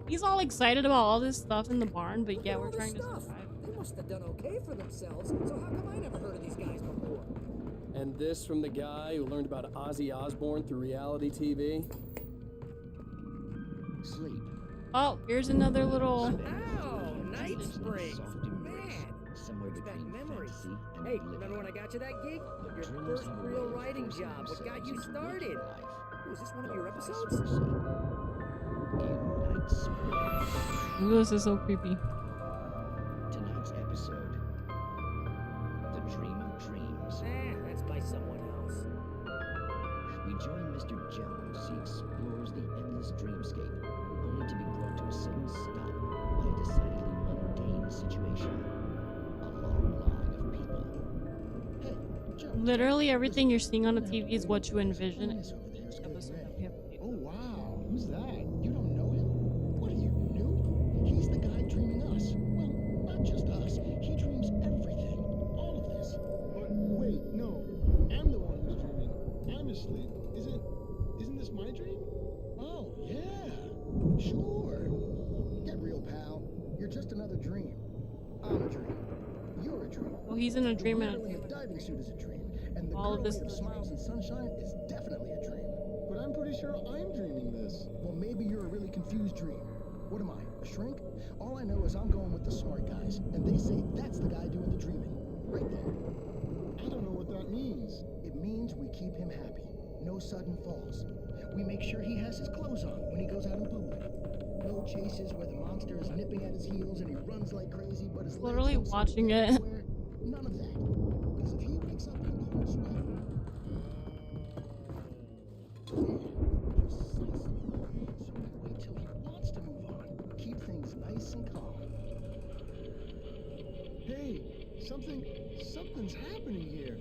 He's all excited about all this stuff in the barn, but
Look
yeah,
at
we're
all this
trying to
stuff.
survive.
They must have done okay for themselves. So how come I never heard of these guys before?
And this from the guy who learned about Ozzy Osbourne through reality TV?
Sleep.
Oh, here's another little.
Ow, Night Springs.
Soft embrace,
Man,
somewhere
brings back
between
memories.
fantasy and
Hey,
oblivion.
remember when I got you that gig?
The
Your
dreamers
first
have a
real
way of
writing
forcing
job. What got
themselves
you
into
started?
waking life.
Was this one of
Or
your
vice
episodes?
versa. In Night Springs.
Ooh, this is so creepy.
Tonight's episode. The Dream of Dreams.
That's by someone else.
We join Mr. Jones as he explores the endless dreamscape, only to be brought to a sudden stop by a decidedly mundane situation. A long line of people. Hey, Jones.
Literally everything you're seeing on the TV is what you envision in the episode that we have.
Oh, wow. Who's that? You don't know him? What are you, new? He's the guy dreaming us. Well, not just us. He dreams everything. All of this. But wait, no. I'm the one who's dreaming. I'm asleep. Isn't this my dream? Oh, yeah. Sure. Get real, pal. You're just another dream. I'm a dream. You're a dream.
Well, he's in a dream
The
and
man in the diving suit is a dream. And the
all
girl
of this
made of
is
smiles and sunshine is definitely a dream. But I'm pretty sure I'm dreaming this. Well, maybe you're a really confused dream. What am I, a shrink? All I know is I'm going with the smart guys, and they say that's the guy doing the dreaming. Right there. I don't know what that means. It means we keep him happy. No sudden falls. We make sure he has his clothes on when he goes out in public. No chases where the monster is nipping at his heels and he runs like crazy, but his legs
literally
don't seem to
watching
go
it.
anywhere. None of that. Because if he wakes up in a cold sweat, precisely. So we wait till he wants to move on. Keep things nice and calm. Hey, something's happening here.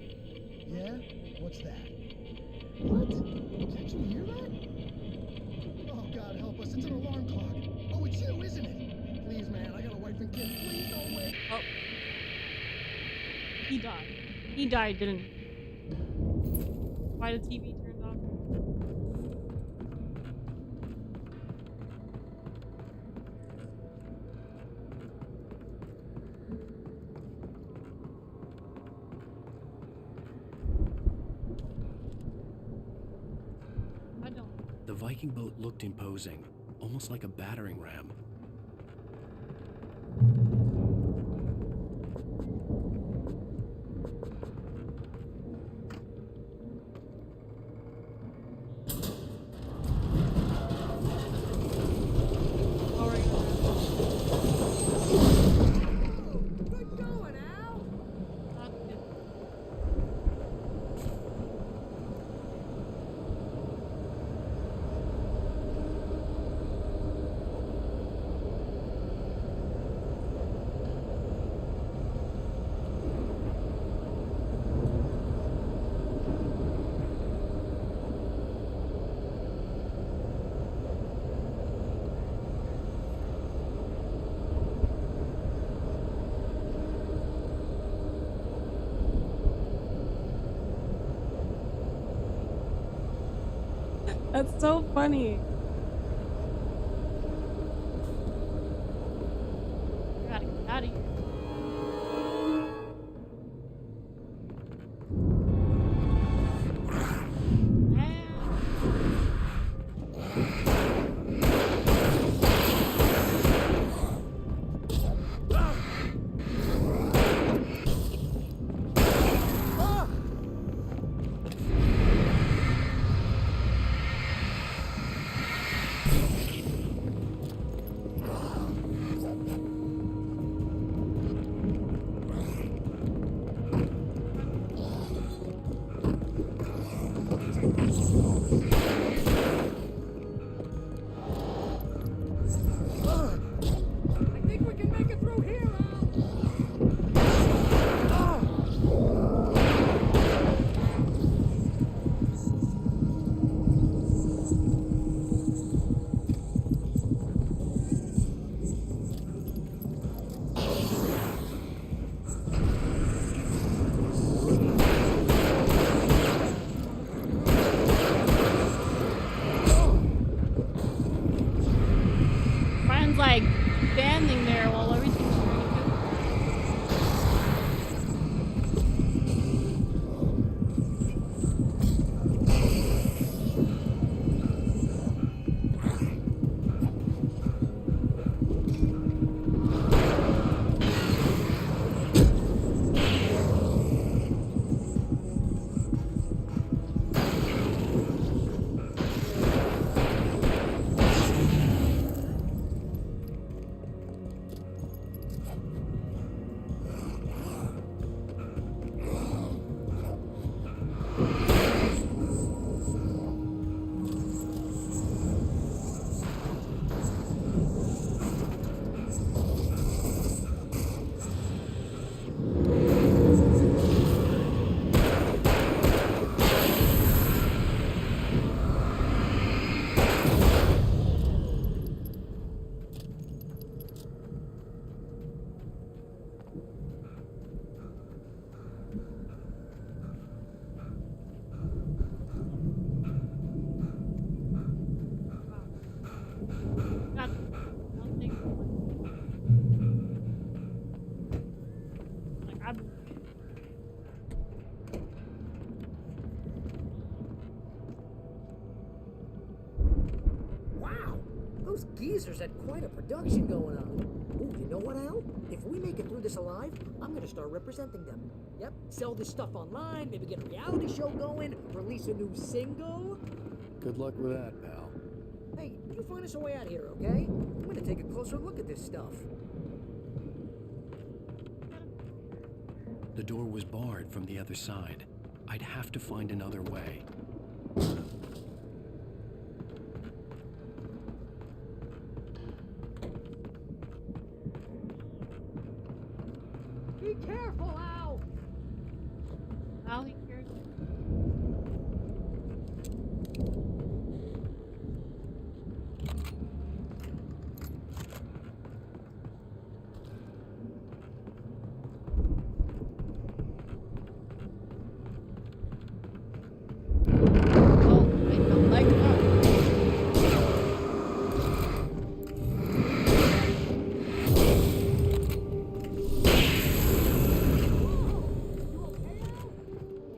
Yeah? What's that? What? Can't you hear that? Oh, God help us. It's an alarm clock. Oh, it's you, isn't it? Please, man, I got a wife and kids. Please don't wait.
Oh. He died. He died, didn't he? Why the TV turned off? I don't.
The Viking boat looked imposing, almost like a battering ram.
Good going, Al.
That's so funny. I gotta get out of here.
I think we can make it through here,
Brian's like standing there while everything's trying to go. Got nothing. Like I'm.
Wow, those geezers had quite a production going on. Ooh, you know what, Al? If we make it through this alive, I'm gonna start representing them. Yep, sell this stuff online, maybe get a reality show going, release a new single.
Good luck with that, pal.
Hey, you find us a way out of here, okay? I'm gonna take a closer look at this stuff.
The door was barred from the other side. I'd have to find another way.
Be careful, Al!
Al, he cares.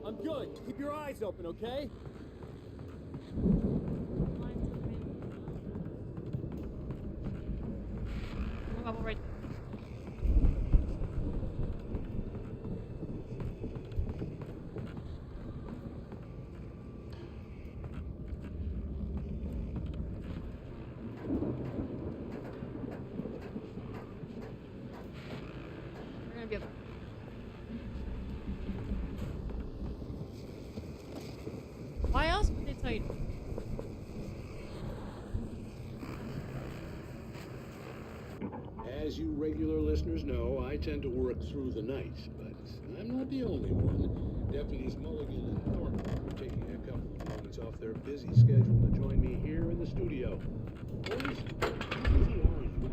I'm good. Keep your eyes open, okay?
Right. We're gonna be able. Why else would they tell you?
As you regular listeners know, I tend to work through the night, but I'm not the only one. Deputies Mulligan and Thornton are taking a couple of moments off their busy schedule to join me here in the studio. Boys, how busy are you?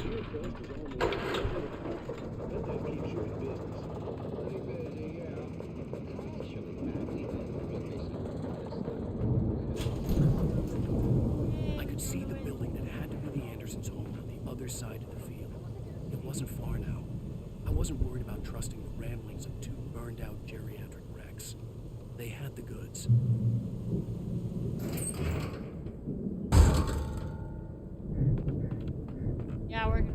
Your trust is almost bet that keeps you in business. Pretty busy, yeah. Actually,
wasn't far now. I wasn't worried about trusting the ramblings of two burned-out geriatric wrecks. They had the goods.
Yeah, we're gonna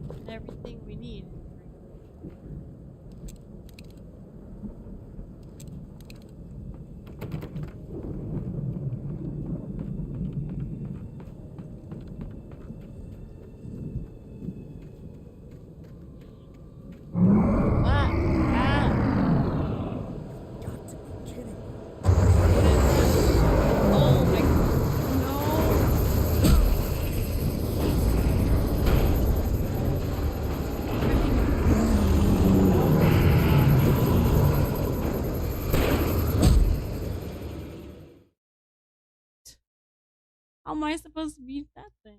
find everything we need. How am I supposed to beat that thing?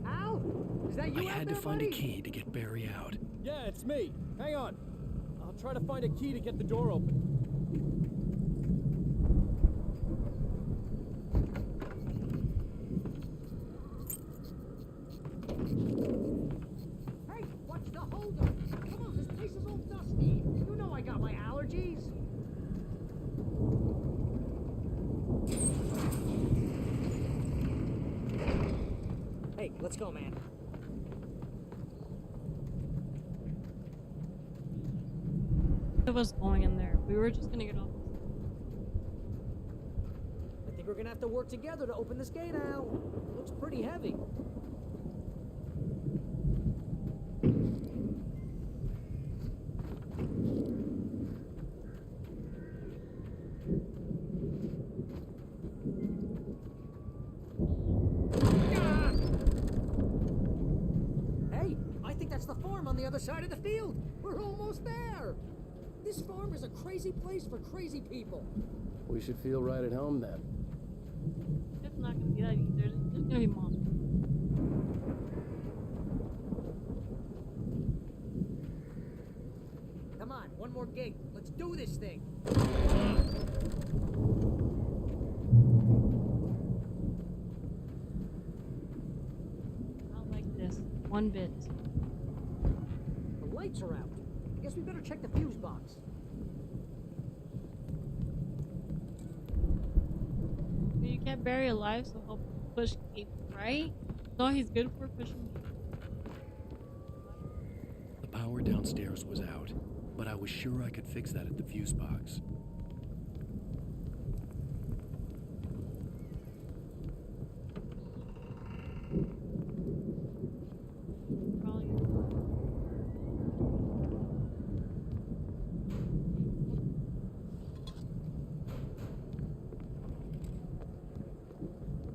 Al? Is that you
I had to find a key to get Barry out.
Yeah, it's me. Hang on. I'll try to find a key to get the door open.
Hey, what's the holdup? Come on, this place is all dusty. You know I got my allergies. Hey, let's go, man.
Of us going in there. We were just gonna get off.
I think we're gonna have to work together to open this gate, Al. Looks pretty heavy. Hey, I think that's the farm on the other side of the field. We're almost there. This farm is a crazy place for crazy people.
We should feel right at home then.
It's not gonna be that easy. There's gonna be monsters.
Come on, one more gate. Let's
do this thing.
I don't like this one bit.
The lights are out. I guess we better check the fuse box.
You kept Barry alive, so he'll push Kate, right? No, he's good for pushing.
The power downstairs was out, but I was sure I could fix that at the fuse box.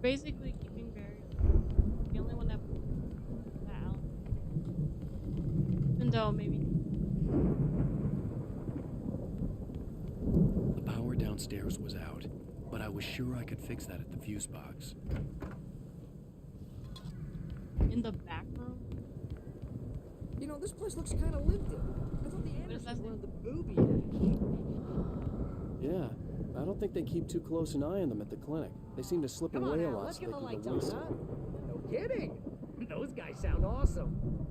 Basically keeping Barry alive. The only one that Alan. Even though maybe
The power downstairs was out, but I was sure I could fix that at the fuse box.
in the back room.
You know, this place looks kind of lived in. I thought the Andersons were in the booby dash.
Yeah, I don't think they keep too close an eye on them at the clinic. They seem to slip
Come on
away a
now,
lot
let's
so
get
they
the
can
lights
go
on,
wasted.
huh? No kidding. Those guys sound awesome.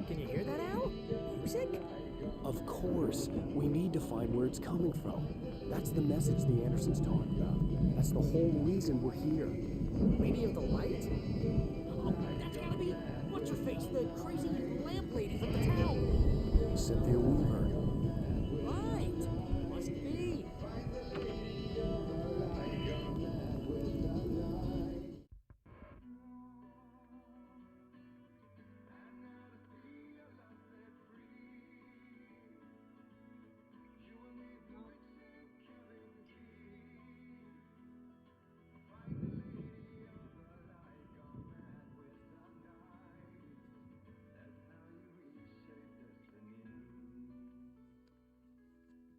Can you hear that, Al? Music?
Of course, we need to find where it's coming from. That's the message the Andersons talking about. That's the whole reason we're here.
Lady of the Light? Oh, that's gotta be what's her face, the crazy lamp lady from the town.
Cynthia Weaver.
Right. Must be.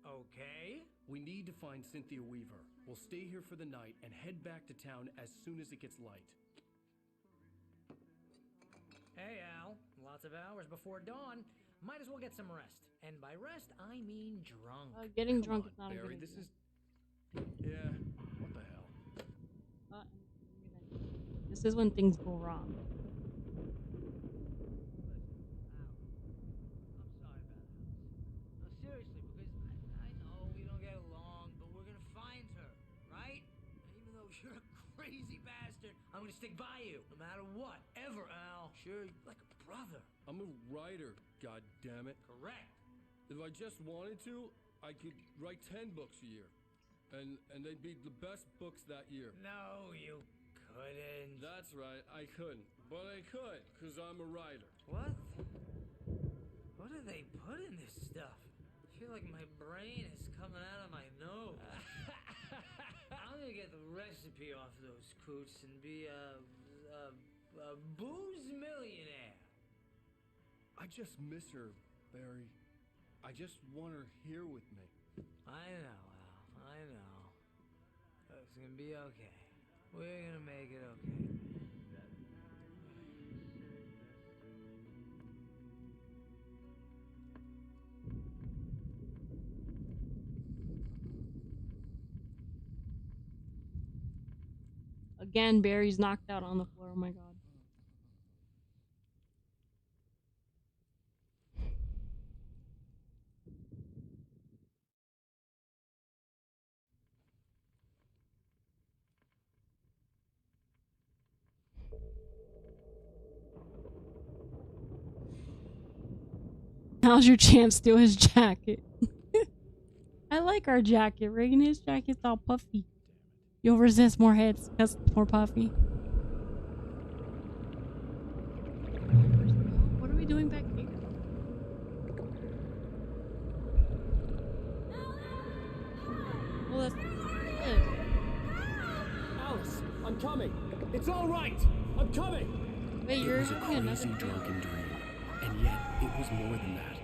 Okay. We need to find Cynthia Weaver. We'll stay here for the night and head back to town as soon as it gets light.
Hey, Al. Lots of hours before dawn. Might as well get some rest. And by rest, I mean drunk.
Getting
Come
drunk
on,
is not a
Barry,
good
this
idea.
is... Yeah, what the hell?
This is when things go wrong.
No, seriously, because I know we don't get along, but we're gonna find her, right? And even though you're a crazy bastard, I'm gonna stick by you, no matter what, ever, Al. Sure, like a brother.
I'm a writer, goddammit.
Correct.
If I just wanted to, I could write 10 books a year. And they'd be the best books that year.
No, you couldn't.
That's right, I couldn't. But I could, because I'm a writer.
What? What do they put in this stuff? I feel like my brain is coming out of my nose. I'm gonna get the recipe off those coots and be a booze millionaire.
I just miss her, Barry. I just want her here with me.
I know, Al. I know. It's gonna be okay. We're gonna make it okay.
Again, Barry's knocked out on the floor. Oh my god. Now's your chance, steal his jacket. I like our jacket. Reagan, his jacket's all puffy. You'll resist more hits because it's more puffy. What are we doing back here?
Alan!
I'm coming. It's all right. I'm coming.
Wait,
It was a crazy drunken dream, and yet it was more than that.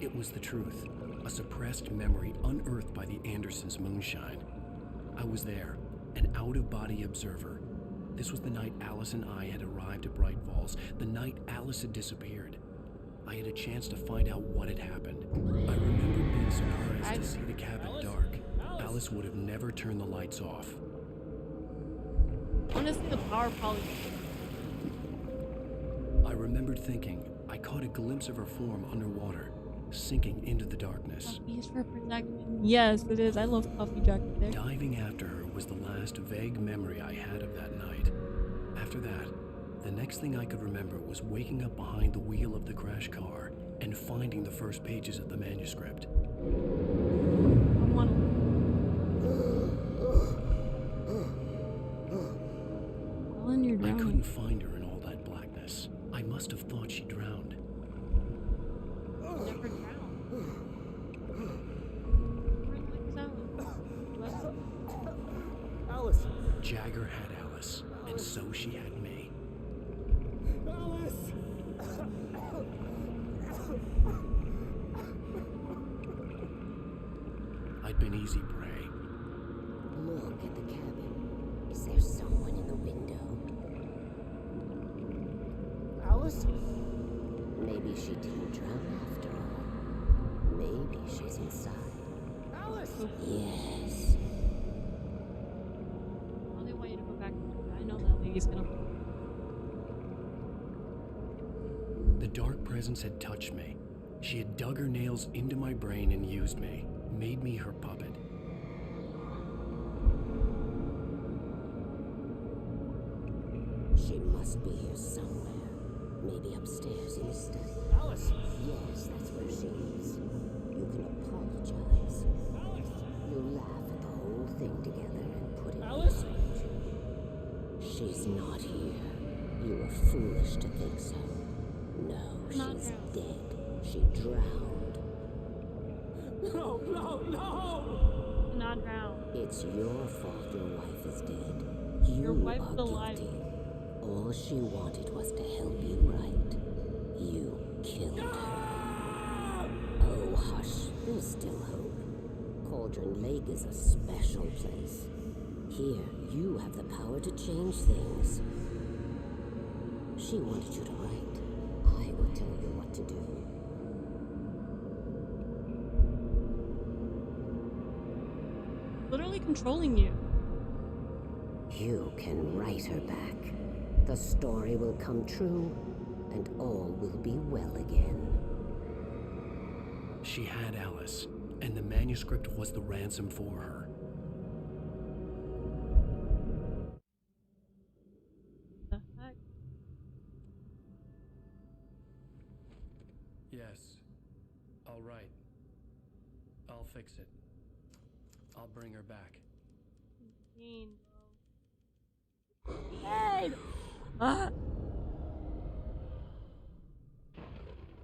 It was the truth, a suppressed memory unearthed by the Andersons' moonshine. I was there, an out-of-body observer. This was the night Alice and I had arrived at Bright Falls, the night Alice had disappeared. I had a chance to find out what had happened. I remember being surprised to see the cabin dark. Alice would have never turned the lights off.
Honestly, the power probably.
I remembered thinking I caught a glimpse of her form underwater, sinking into the darkness.
Puffy's for protection. Yes, it is. I love Puffy Jacket there.
Diving after her was the last vague memory I had of that night. After that, the next thing I could remember was waking up behind the wheel of the crash car and finding the first pages of the manuscript.
Alan, you're
I
drowning.
couldn't find her in all that blackness. I must have thought she drowned.
Never drowned.
Alice.
Jagger had Alice, and so she had me.
Alice.
I'd been easy prey.
Look at the cabin. Is there someone in the window?
Alice?
Maybe she didn't drown after all. Maybe she's inside.
Alice!
Yes.
Oh, they want you to go back. I know that lady's gonna.
The dark presence had touched me. She had dug her nails into my brain and used me, made me her puppet.
She must be here somewhere. Maybe upstairs in the study.
Alice!
Yes, that's where she is. You can apologize.
Alice!
You laugh at the whole thing together and put it
Alice?
behind you. She's not here. You were foolish to think so. No, she's dead. She drowned.
No, no, no!
Not drown.
It's your fault your wife is dead.
Your
You
wife's
are
alive.
guilty. All she wanted was to help you right. You killed her. Oh, hush. There's still hope. Cauldron Lake is a special place. Here, you have the power to change things. She wanted you to write. I will tell you what to do.
Literally controlling you.
You can write her back. The story will come true, and all will be well again.
She had Alice, and the manuscript was the ransom for her.
The heck?
Yes. All right. I'll fix it. I'll bring her back.
Insane, bro. Hey! Ah!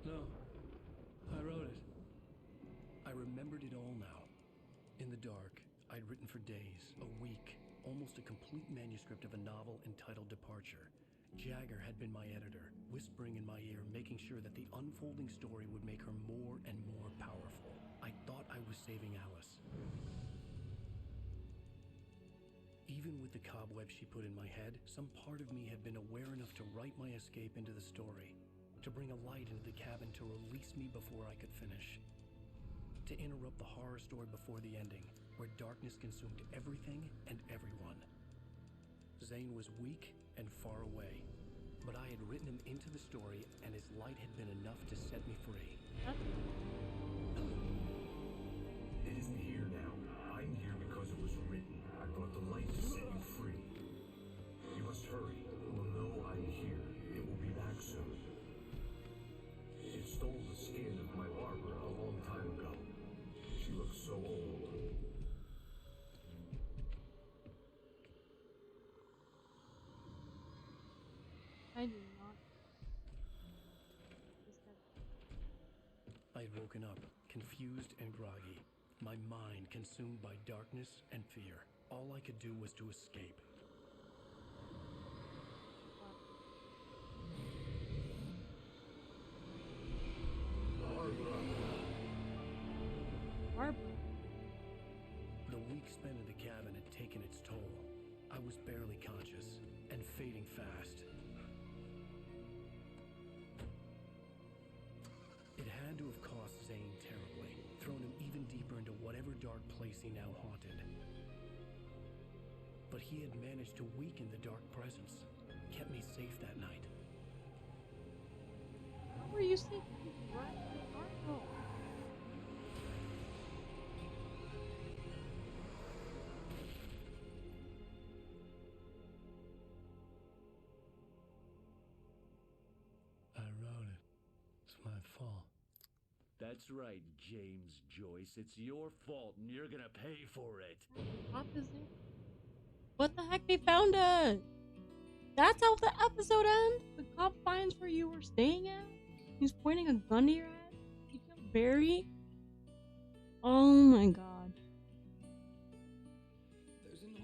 No. I wrote it. I remembered it all now. In the dark, I'd written for days, a week, almost a complete manuscript of a novel entitled Departure. Jagger had been my editor, whispering in my ear, making sure that the unfolding story would make her more and more powerful. I thought I was saving Alice. Even with the cobwebs she put in my head, some part of me had been aware enough to write my escape into the story, to bring a light into the cabin to release me before I could finish, to interrupt the horror story before the ending, where darkness consumed everything and everyone. Zane was weak and far away, but I had written him into the story, and his light had been enough to set me free.
It isn't here now. I'm here because it was written. I brought the light to set you free. You must hurry. It will know I'm here. It will be back soon. It stole the skin of my barber a long time ago. She looks so old.
I do not.
I had woken up, confused and groggy, my mind consumed by darkness and fear. All I could do was to escape. week spent in the cabin had taken its toll. I was barely conscious and fading fast. It had to have cost Zane terribly, thrown him even deeper into whatever dark place he now haunted. But he had managed to weaken the dark presence, kept me safe that night.
How were you safe? Right? Oh.
I wrote it. It's my fault.
That's right, James Joyce. It's your fault, and you're gonna pay for it.
Cop is there? What the heck? They found us! That's how the episode ends? The cop finds where you were staying at? He's pointing a gun to your head? You killed Barry? Oh my god.